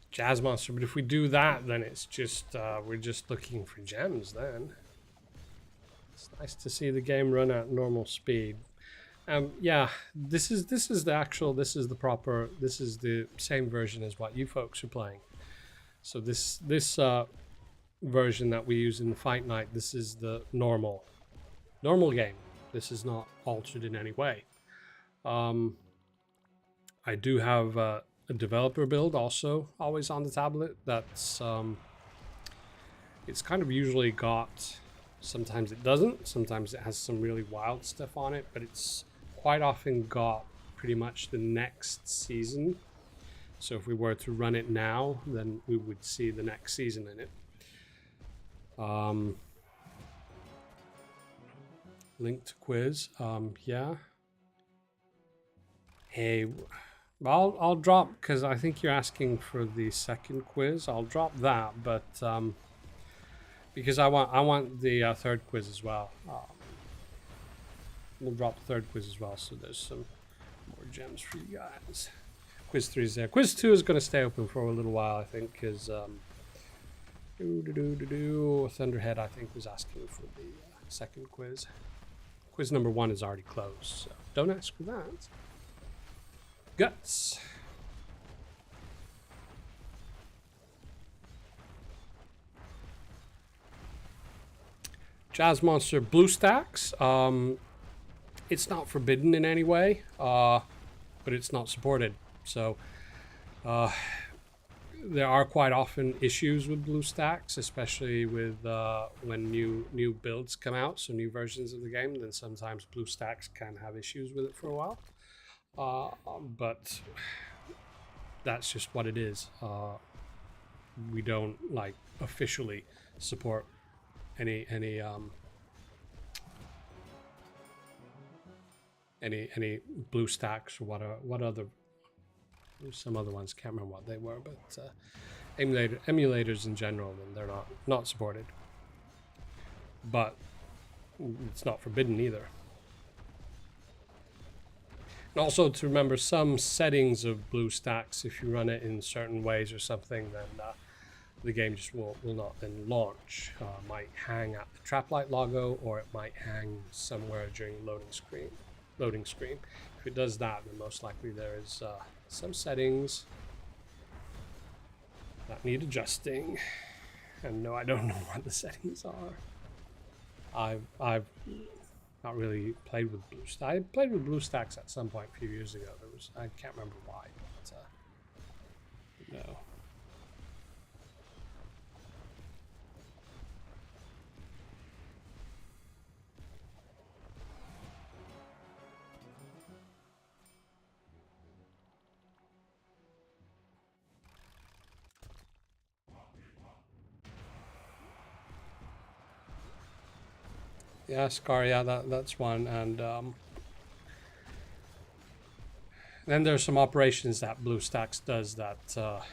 Jazz Monster, but if we do that, then it's just, we're just looking for gems then. It's nice to see the game run at normal speed. Yeah, this is the same version as what you folks are playing. So this version that we use in the Fight Night, this is the normal game. This is not altered in any way. I do have a developer build also always on the tablet. That's it's kind of usually got, sometimes it doesn't, sometimes it has some really wild stuff on it, but it's quite often got pretty much the next season. So if we were to run it now, then we would see the next season in it. Link to quiz. Yeah. Hey, I'll drop, because I think you're asking for the second quiz. I'll drop that, but because I want the third quiz as well. We'll drop the third quiz as well, so there's some more gems for you guys. Quiz 3 is there. Quiz 2 is going to stay open for a little while, I think, because Thunderhead, I think, was asking for the second quiz. Quiz number 1 is already closed, so don't ask for that. Guts. Jazz Monster BlueStacks. It's not forbidden in any way, but it's not supported. So there are quite often issues with BlueStacks, especially with when new builds come out, so new versions of the game. Then sometimes BlueStacks can have issues with it for a while, but that's just what it is. We don't officially support any BlueStacks or what other. Some other ones, can't remember what they were, but emulators in general, then they're not supported. But it's not forbidden either. And also to remember, some settings of BlueStacks, if you run it in certain ways or something, then the game just will not then launch. Might hang at the trap light logo, or it might hang somewhere during loading screen. If it does that, then most likely there is some settings that need adjusting. And no, I don't know what the settings are. I've not really played with BlueStacks. I played with BlueStacks at some point a few years ago. I can't remember why, but no. Yeah, Scar, yeah, that's one. And then there's some operations that BlueStacks does that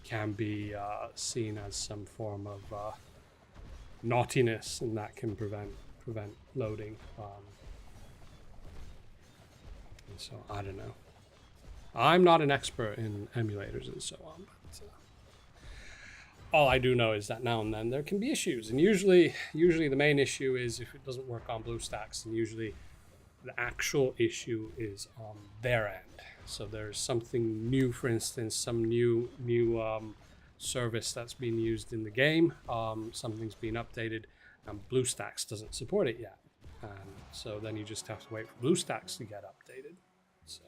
can be seen as some form of naughtiness, and that can prevent loading. And so I don't know. I'm not an expert in emulators and so on, but all I do know is that now and then there can be issues, and usually the main issue is if it doesn't work on BlueStacks, and usually the actual issue is on their end. So there's something new, for instance, some new service that's being used in the game. Something's been updated, and BlueStacks doesn't support it yet, and so then you just have to wait for BlueStacks to get updated. So.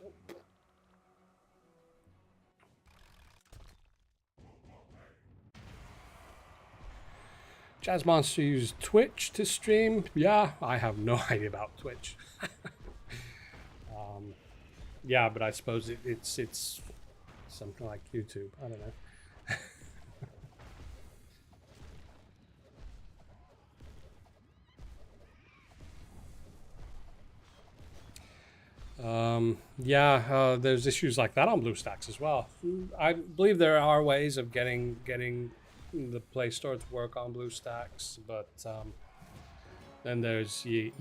Jazz Monster used Twitch to stream. Yeah, I have no idea about Twitch. Yeah, but I suppose it's something like YouTube. I don't know. Yeah, there's issues like that on BlueStacks as well. I believe there are ways of getting the Play Store to work on BlueStacks, but then there's you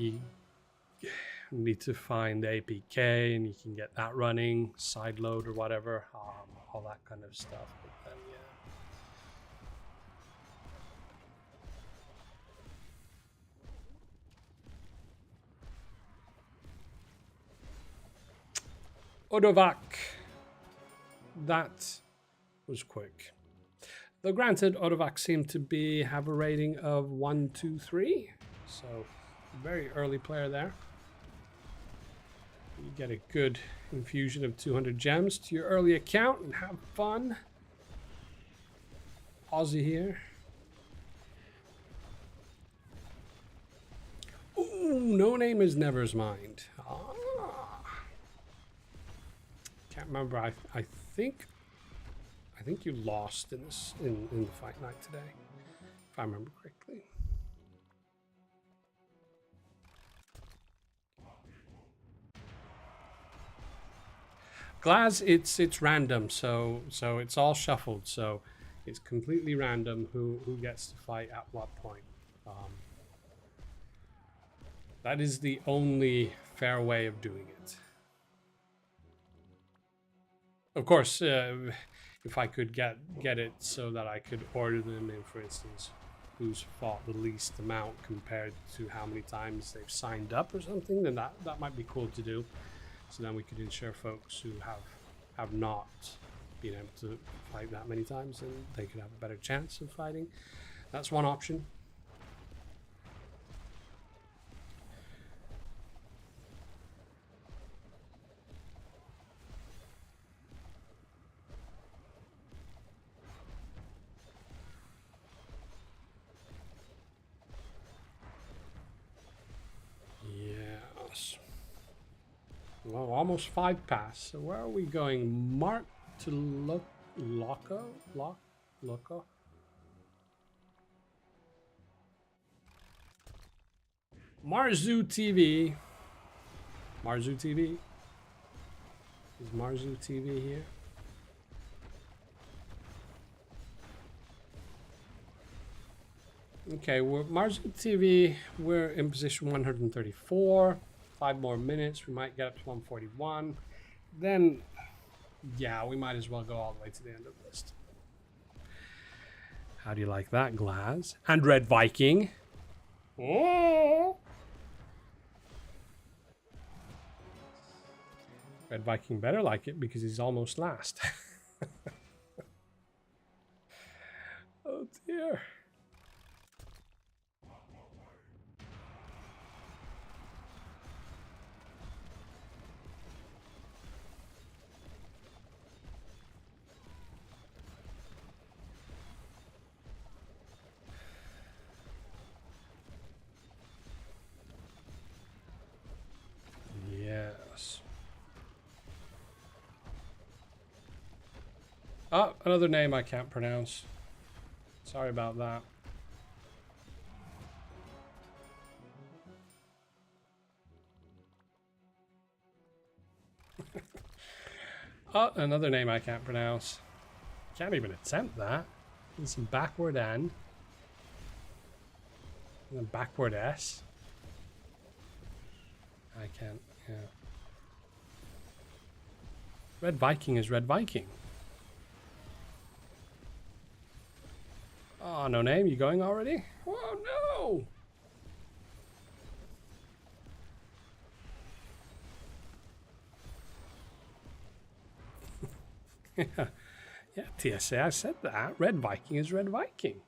need to find the APK, and you can get that running, sideload or whatever, all that kind of stuff. But then, yeah. Odovac. That was quick. Though granted, Odovac seemed to have a rating of 1, 2, 3, so very early player there. You get a good infusion of 200 gems to your early account and have fun. Aussie here. Ooh, no name is Never's Mind. Can't remember. I think you lost in this in the fight night today, if I remember correctly. Glaz, it's random, so it's all shuffled, so it's completely random who gets to fight at what point. That is the only fair way of doing it. Of course, if I could get it so that I could order them in, for instance, who's fought the least amount compared to how many times they've signed up or something, then that might be cool to do. So then we could ensure folks who have not been able to fight that many times, and they could have a better chance of fighting. That's one option. Yes. Well, almost 5 past. So where are we going? Mark to Loco? Loco? Marzu TV. Marzu TV. Is Marzu TV here? Okay, we're Marzu TV. We're in position 134. 5 more minutes. We might get up to 141. Then, yeah, we might as well go all the way to the end of the list. How do you like that, Glaz? And Red Viking. Oh. Red Viking better like it because he's almost last. Oh dear. Oh, another name I can't pronounce. Sorry about that. Oh, another name I can't pronounce. Can't even attempt that. There's some backward N. And then backward S. I can't, yeah. Red Viking is Red Viking. Oh, no name? You going already? Oh, no! Yeah, TSA, I said that. Red Viking is Red Viking.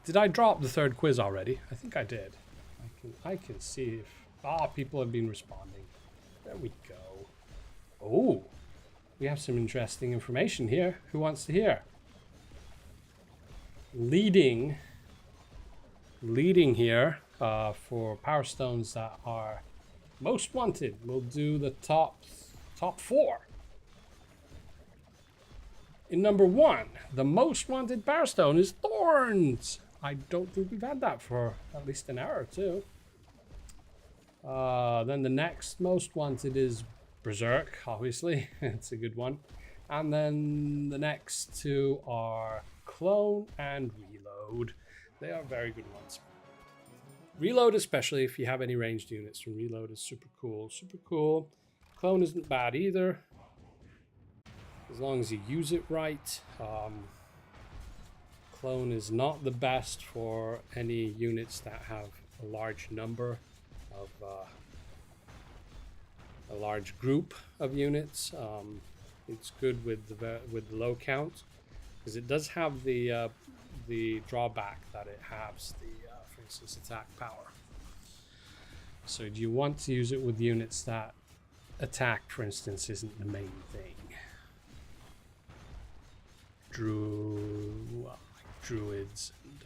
Did I drop the third quiz already? I think I did. I can see if people have been responding. There we go. Oh, we have some interesting information here. Who wants to hear? Leading here for Power Stones that are most wanted. We'll do the top 4. In number 1, the most wanted Power Stone is Thorns. I don't think we've had that for at least an hour or two. Then the next most wanted is Berserk, obviously. It's a good one. And then the next 2 are Clone and Reload. They are very good ones. Reload, especially if you have any ranged units from Reload, is super cool. Super cool. Clone isn't bad either, as long as you use it right. Clone is not the best for any units that have a large number of a large group of units. It's good with the low count, because it does have the drawback that it halves the, for instance, attack power. So do you want to use it with units that attack, for instance, isn't the main thing? Druids and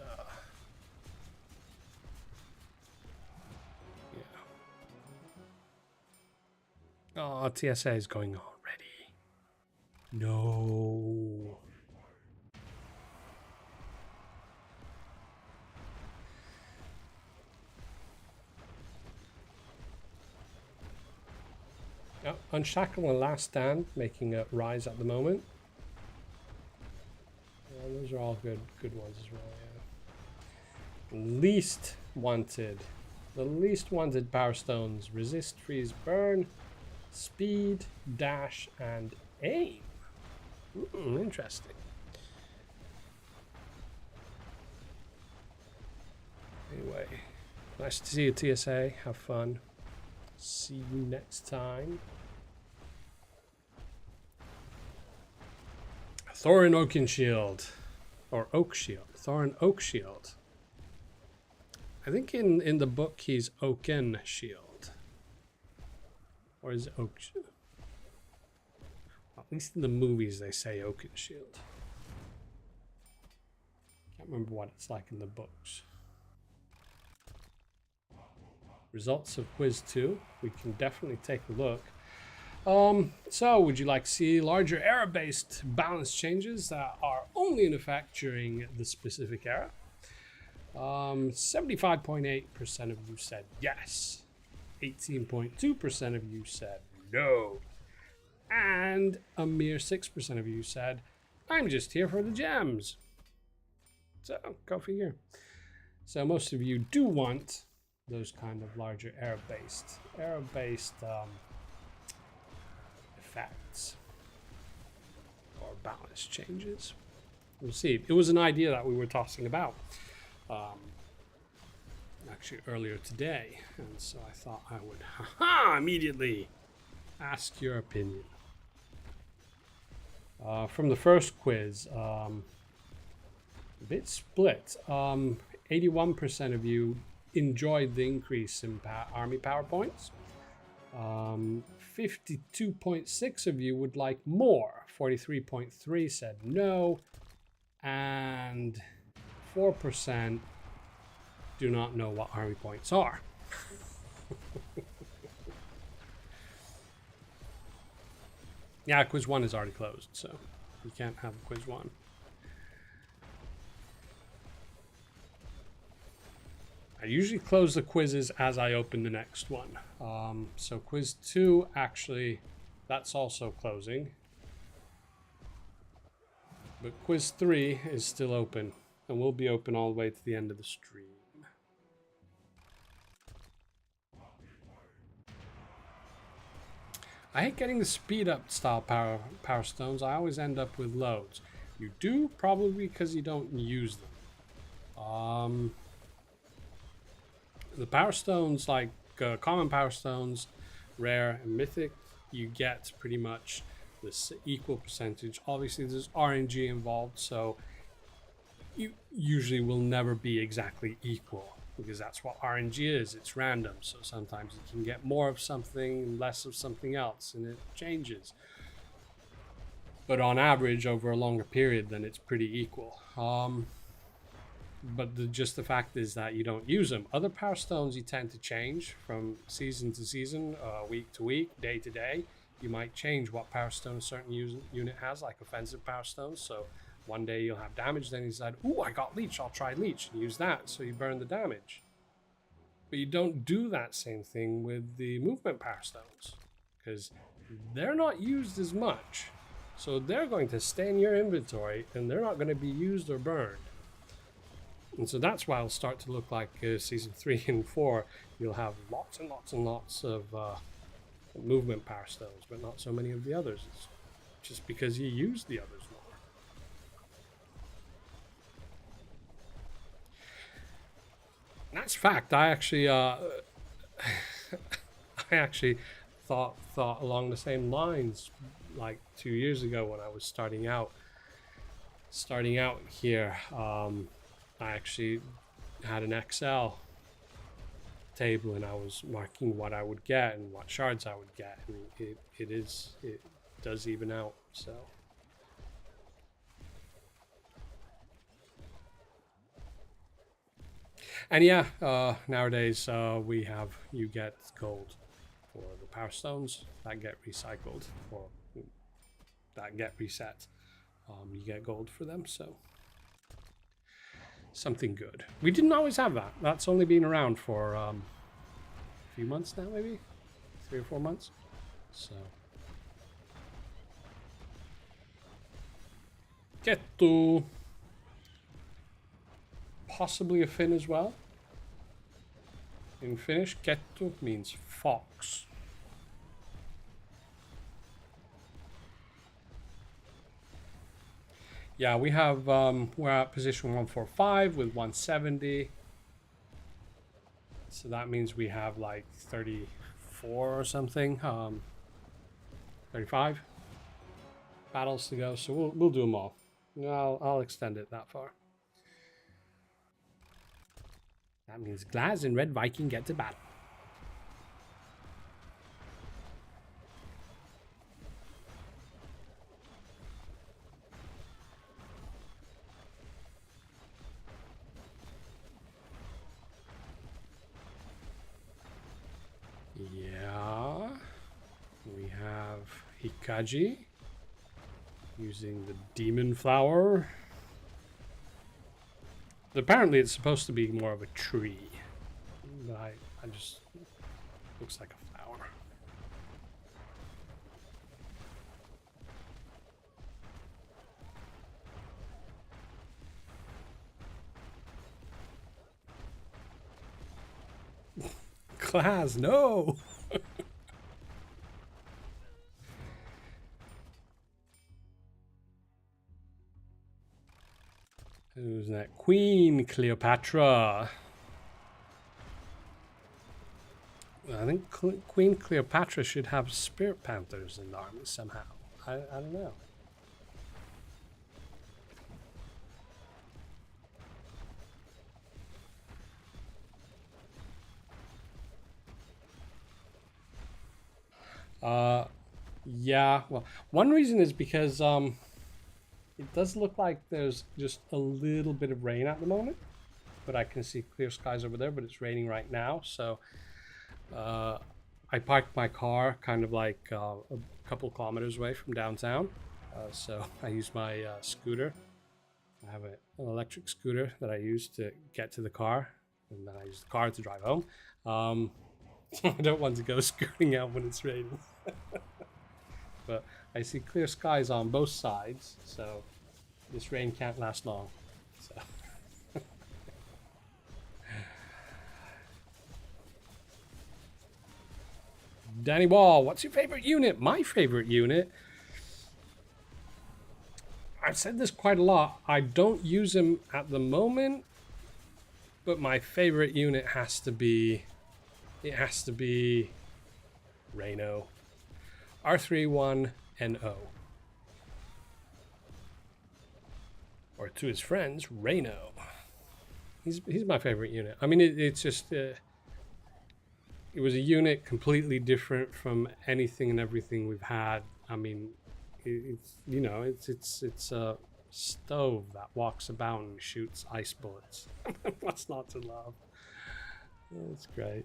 yeah. Oh, TSA is going already. No. Oh, Unshackle and Last Stand making a rise at the moment. Those are all good ones as well, yeah. Least wanted. The least wanted Power Stones: Resist, Freeze, Burn, Speed, Dash, and Aim. Interesting. Anyway, nice to see you, TSA. Have fun. See you next time. Thorin Oakenshield, or Oakshield. Thorin Oakshield. I think in the book he's Oakenshield, or is it Oakshield? At least in the movies they say Oakenshield. Can't remember what it's like in the books. Results of Quiz 2. We can definitely take a look. So would you like to see larger era-based balance changes that are only in effect during the specific era? 75.8% of you said yes. 18.2% of you said no. And a mere 6% of you said, I'm just here for the gems. So, go figure. So most of you do want those kind of larger era-based effects or balance changes. We'll see. It was an idea that we were tossing about actually earlier today, and so I thought I would immediately ask your opinion. From the first quiz, a bit split. 81% of you enjoyed the increase in army power points. 52.6 of you would like more. 43.3 said no, and 4% do not know what army points are. Yeah, quiz 1 is already closed, so you can't have quiz 1. I usually close the quizzes as I open the next one. So quiz 2, actually, that's also closing. But quiz 3 is still open, and will be open all the way to the end of the stream. I hate getting the speed up style power stones. I always end up with loads. You do, probably because you don't use them. The power stones, like common power stones, rare and mythic, you get pretty much this equal percentage. Obviously there's RNG involved, so you usually will never be exactly equal, because that's what RNG is. It's random, so sometimes you can get more of something, less of something else, and it changes. But on average, over a longer period, then it's pretty equal. But just the fact is that you don't use them. Other power stones you tend to change from season to season, week to week, day to day. You might change what power stone a certain unit has, like offensive power stones. So one day you'll have damage, then you decide, ooh, I got leech, I'll try leech, and use that, so you burn the damage. But you don't do that same thing with the movement power stones, because they're not used as much. So they're going to stay in your inventory, and they're not going to be used or burned. And so that's why it'll start to look like season 3 and 4. You'll have lots and lots and lots of movement power stones, but not so many of the others. It's just because you use the others more. And that's fact. I actually, thought along the same lines, like 2 years ago when I was starting out here. I actually had an Excel table, and I was marking what I would get and what shards I would get, and it does even out. So and yeah, nowadays you get gold for the power stones that get recycled or that get reset. You get gold for them, so something good. We didn't always have that. That's only been around for a few months now, maybe 3 or 4 months. So Kettu, possibly a Finn as well. In Finnish, Kettu means fox. Yeah, we have, we're at position 145 with 170. So that means we have like 34 or something, 35 battles to go. So we'll do them all. I'll extend it that far. That means Glaz and Red Viking get to battle. Yeah, we have Hikaji using the demon flower. Apparently it's supposed to be more of a tree, but I just, looks like a flower. Class, no! Who's that? Queen Cleopatra. I think Queen Cleopatra should have spirit panthers in the army somehow. I don't know. Yeah, well, one reason is because it does look like there's just a little bit of rain at the moment. but I can see clear skies over there, but it's raining right now. So I parked my car kind of like a couple kilometers away from downtown. So I use my scooter. I have an electric scooter that I use to get to the car, and then I use the car to drive home. I don't want to go scooting out when it's raining. But I see clear skies on both sides, so this rain can't last long. So. Danny Wall, what's your favorite unit? My favorite unit, I've said this quite a lot. I don't use him at the moment, but my favorite unit has to be, it has to be Reno. R31NO. Or to his friends, Reno. He's my favorite unit. I mean, it's just, it was a unit completely different from anything and everything we've had. I mean, it's, you know, it's a stove that walks about and shoots ice bullets. What's not to love? That's great.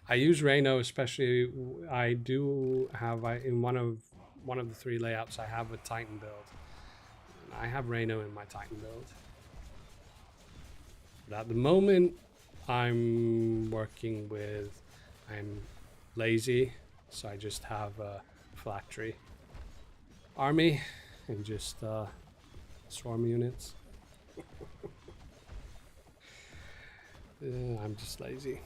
I use Reno, especially. I do have in one of the 3 layouts. I have a Titan build. I have Reno in my Titan build. But at the moment, I'm working with. I'm lazy, so I just have a factory army and just swarm units. I'm just lazy.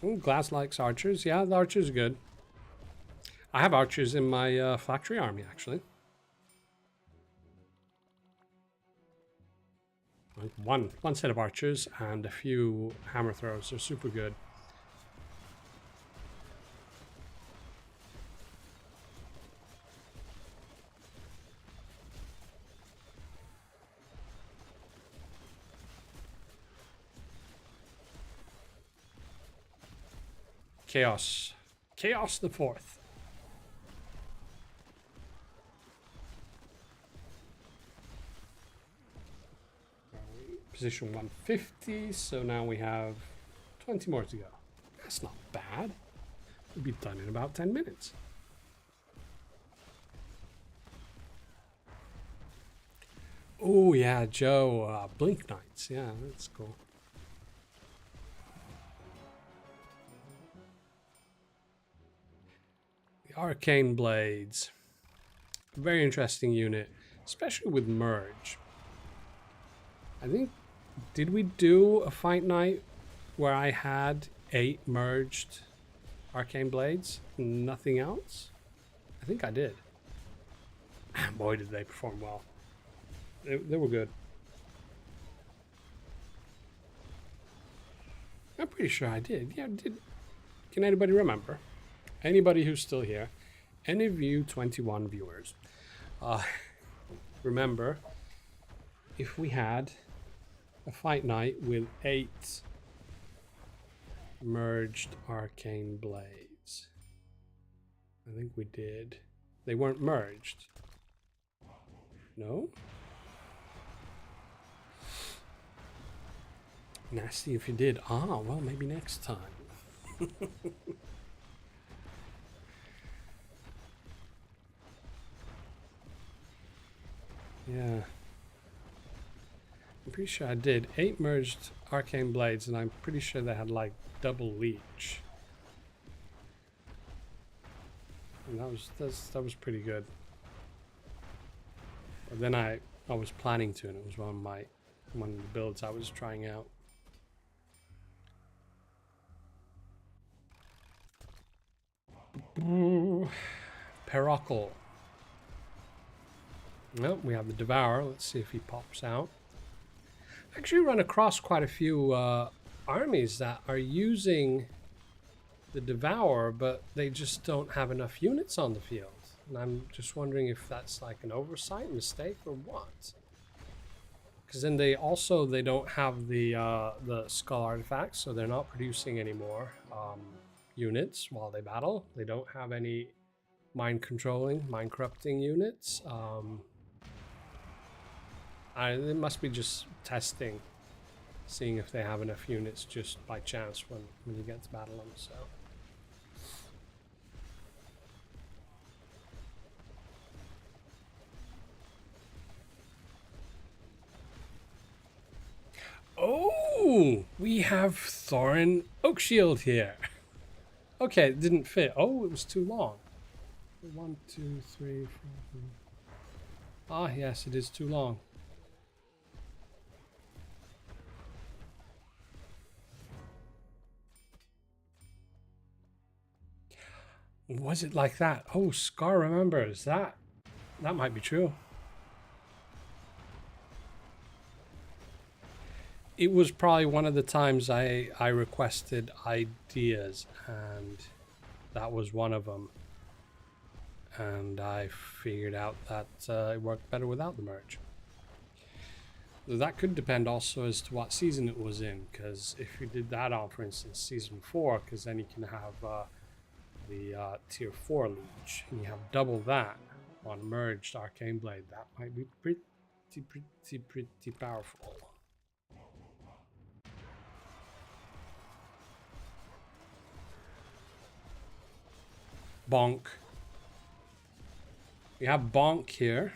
Ooh, Glass likes archers. Yeah, the archers are good. I have archers in my factory army, actually. Like one set of archers and a few hammer throws. They're super good. Chaos. Chaos the 4th. Position 150, so now we have 20 more to go. That's not bad. We'll be done in about 10 minutes. Oh yeah, Joe, Blink Knights. Yeah, that's cool. Arcane Blades. Very interesting unit, especially with Merge. I think, did we do a fight night where I had 8 merged Arcane Blades? Nothing else? I think I did. Boy, did they perform well. They were good. I'm pretty sure I did. Yeah, did. Can anybody remember? Anybody who's still here, any of you 21 viewers, remember if we had a fight night with 8 merged Arcane Blades? I think we did. They weren't merged. No? Nasty if you did. Ah, well, maybe next time. Yeah. I'm pretty sure I did 8 merged Arcane Blades, and I'm pretty sure they had like double leech. And that was pretty good. But then I was planning to, and it was one of the builds I was trying out. Peroccle. Well, we have the Devourer. Let's see if he pops out. I actually run across quite a few armies that are using the Devourer, but they just don't have enough units on the field. And I'm just wondering if that's like an oversight, mistake, or what. Because then they don't have the skull artifacts, so they're not producing any more units while they battle. They don't have any mind corrupting units. It must be just testing, seeing if they have enough units just by chance when you get to battle them. So. Oh, we have Thorin Oakshield here. Okay, it didn't fit. Oh, it was too long. 1, 2, 3, 4. Ah, yes, it is too long. Was it like that? Oh, Scar remembers that. That might be true. It was probably one of the times I requested ideas, and that was one of them. And I figured out that it worked better without the merge. That could depend also as to what season it was in, because if you did that on, for instance, season 4, because then you can have the tier 4 leech, and you have double that on merged Arcane Blade. That might be pretty powerful. Bonk. We have Bonk here.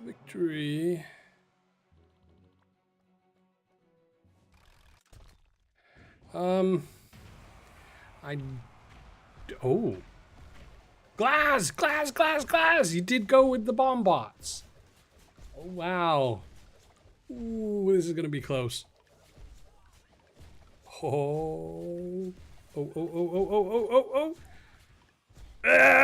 Victory. Oh. Glass! You did go with the bomb bots. Oh, wow. Ooh, this is going to be close. Oh. Oh. Hey!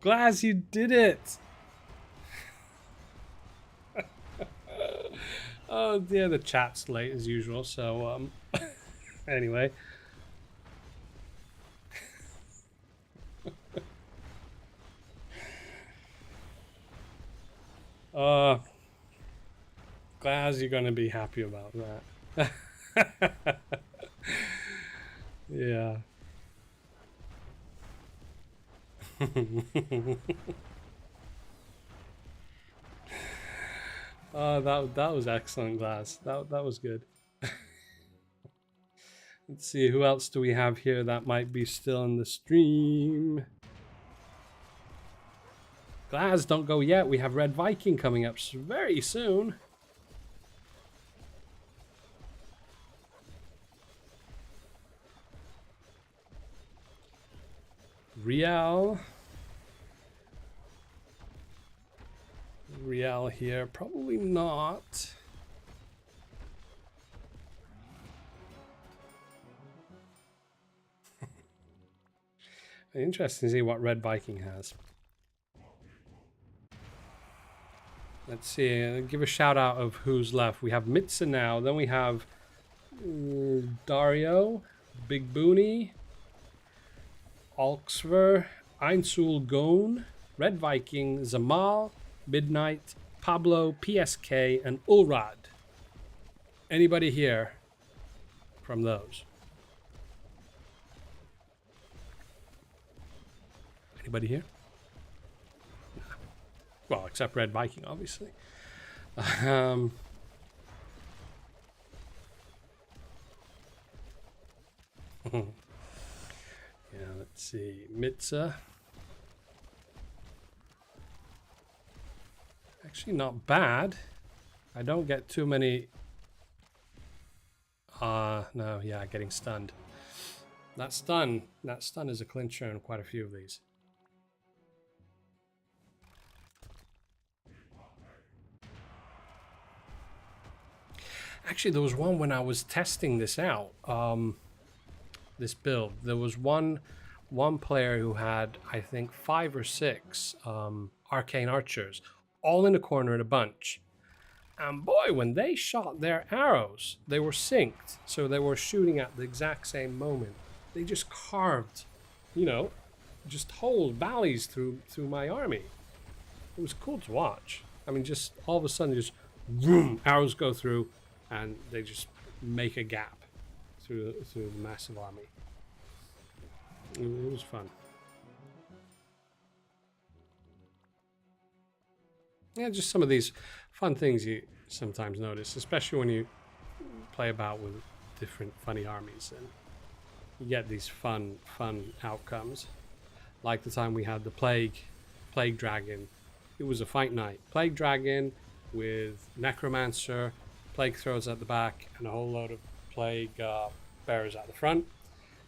Glass, you did it. Oh, yeah, the chat's late as usual, so, anyway. Glad you're gonna be happy about that. Yeah. That was excellent, Glass. That was good. Let's see, who else do we have here that might be still in the stream? Glass, don't go yet. We have Red Viking coming up very soon. Rial here, probably not. Interesting to see what Red Viking has. Let's see, give a shout out of who's left. We have Mitsa now, then we have Dario, Big Booney, Alksver, Einsul Gone, Red Viking, Zamal, Midnight, Pablo, PSK, and Ulrad. Anybody here from those? Anybody here? Nah. Well, except Red Viking, obviously. Yeah, let's see. Mitsa. Actually, not bad. I don't get too many. No, yeah, getting stunned. That stun is a clincher in quite a few of these. Actually, there was one when I was testing this out, this build. There was one player who had, I think, 5 or 6 arcane archers, all in a corner in a bunch. And boy, when they shot their arrows, they were synced, so they were shooting at the exact same moment. They just carved, you know, just whole valleys through my army. It was cool to watch. I mean, just all of a sudden, just boom, arrows go through, and they just make a gap through the massive army. It was fun. Yeah, just some of these fun things you sometimes notice, especially when you play about with different funny armies, and you get these fun outcomes. Like the time we had the plague dragon. It was a fight night. Plague dragon with necromancer, plague throws at the back, and a whole load of plague bearers at the front.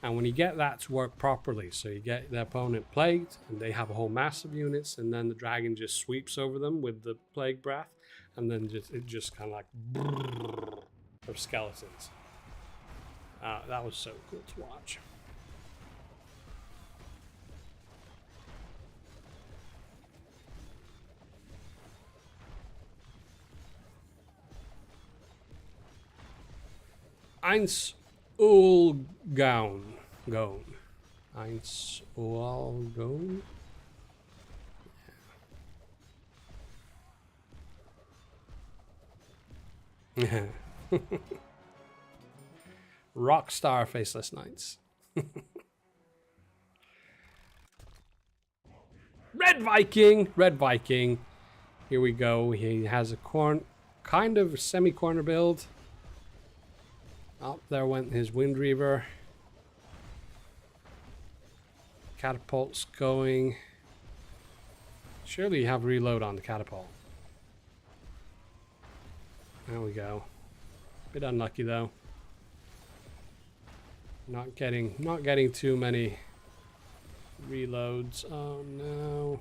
And when you get that to work properly, so you get the opponent plagued, and they have a whole mass of units, and then the dragon just sweeps over them with the plague breath, and then it just kind of like brrr of skeletons. That was so cool to watch. Eins Ulgaun. Eins Ulgaun. Yeah. Rockstar Faceless Knights. Red Viking. Here we go. He has a kind of semi-corner build. Up there went his Wind Reaver. Catapult's going. Surely you have reload on the catapult. There we go. Bit unlucky though. Not getting too many reloads. Oh no.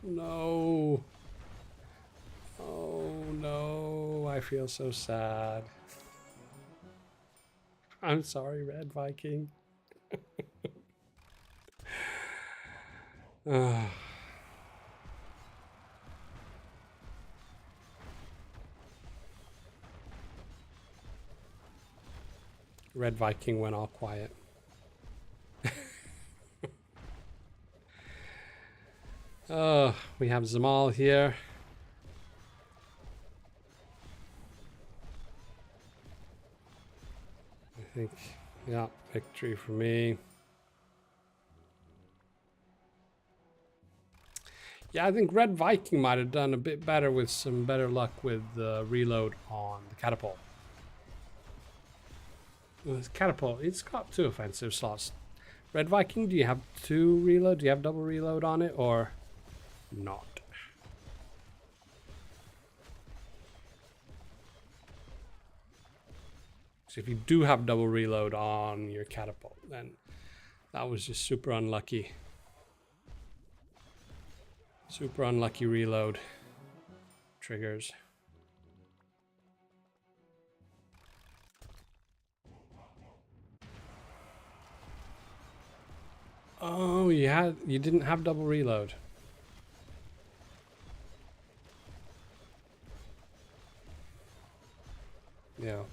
No. Oh no. I feel so sad. I'm sorry, Red Viking. Red Viking went all quiet. Oh, we have Zamal here. I think, yeah, victory for me. Yeah, I think Red Viking might have done a bit better with some better luck with the reload on the catapult. This catapult, it's got 2 offensive slots. Red Viking, do you have 2 reload? Do you have double reload on it or not? So if you do have double reload on your catapult, then that was just super unlucky. Super unlucky reload triggers. Oh, you didn't have double reload. Yeah.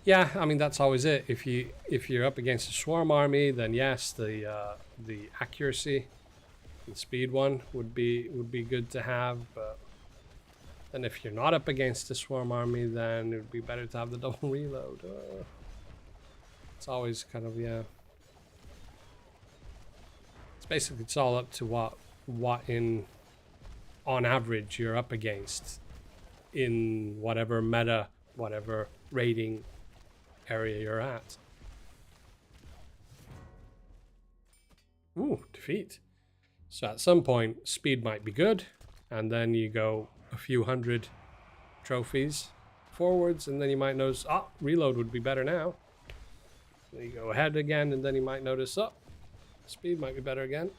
Yeah, I mean that's always it. If you're up against a swarm army, then yes, the accuracy and speed one would be good to have. But then if you're not up against a swarm army, then it would be better to have the double reload. It's always kind of, yeah. It's basically, it's all up to what on average you're up against in whatever meta, whatever rating area you're at. Ooh, defeat. So at some point, speed might be good, and then you go a few hundred trophies forwards, and then you might notice, reload would be better now. Then you go ahead again, and then you might notice, speed might be better again.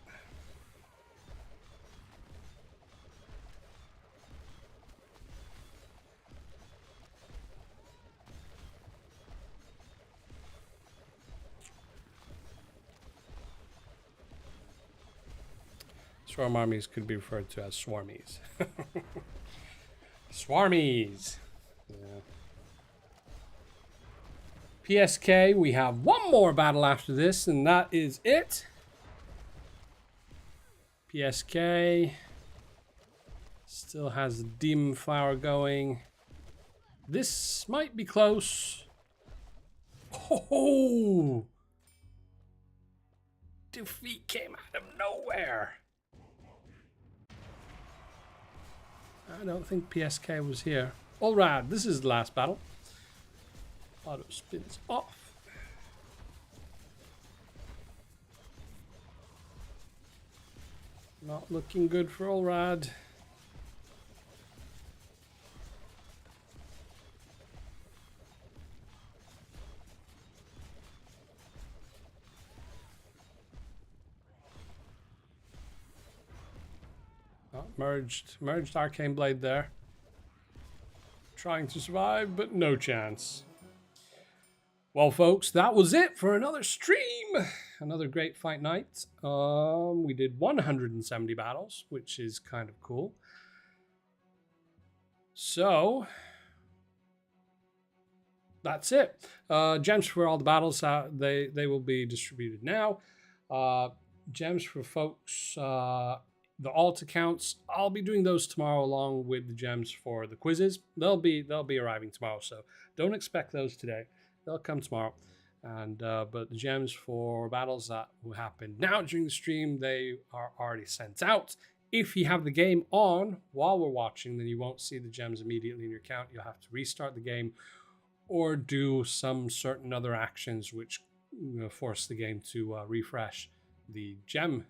Swarm armies could be referred to as swarmies. Swarmies. Yeah. PSK, we have one more battle after this, and that is it. PSK still has the Demon Flower going. This might be close. Oh! Defeat came out of nowhere. I don't think PSK was here. Alright, this is the last battle. Auto spins off. Not looking good for Allrad. Oh, merged Arcane Blade there. Trying to survive, but no chance. Well, folks, that was it for another stream. Another great fight night. We did 170 battles, which is kind of cool. So that's it. Gems for all the battles, they will be distributed now. Gems for folks, the alt accounts, I'll be doing those tomorrow along with the gems for the quizzes. They'll be arriving tomorrow, so don't expect those today. They'll come tomorrow. And but the gems for battles that will happen now during the stream, they are already sent out. If you have the game on while we're watching, then you won't see the gems immediately in your account. You'll have to restart the game or do some certain other actions which force the game to refresh the gem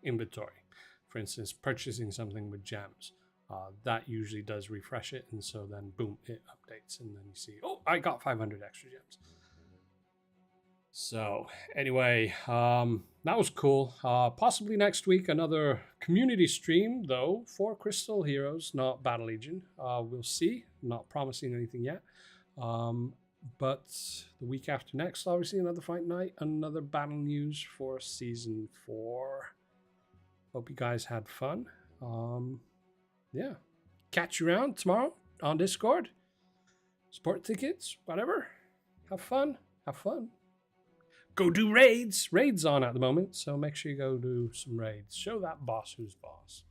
inventory. For instance, purchasing something with gems. That usually does refresh it, and so then boom, it updates, and then you see, oh, I got 500 extra gems. So anyway, that was cool. Possibly next week, another community stream, though, for Crystal Heroes, not Battle Legion. We'll see. Not promising anything yet. But the week after next, obviously, another fight night, another battle news for Season 4. Hope you guys had fun. Yeah. Catch you around tomorrow on Discord. Sport tickets, whatever. Have fun. Have fun. Go do raids. Raids on at the moment, so make sure you go do some raids. Show that boss who's boss.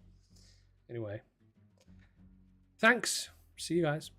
Anyway. Thanks. See you guys.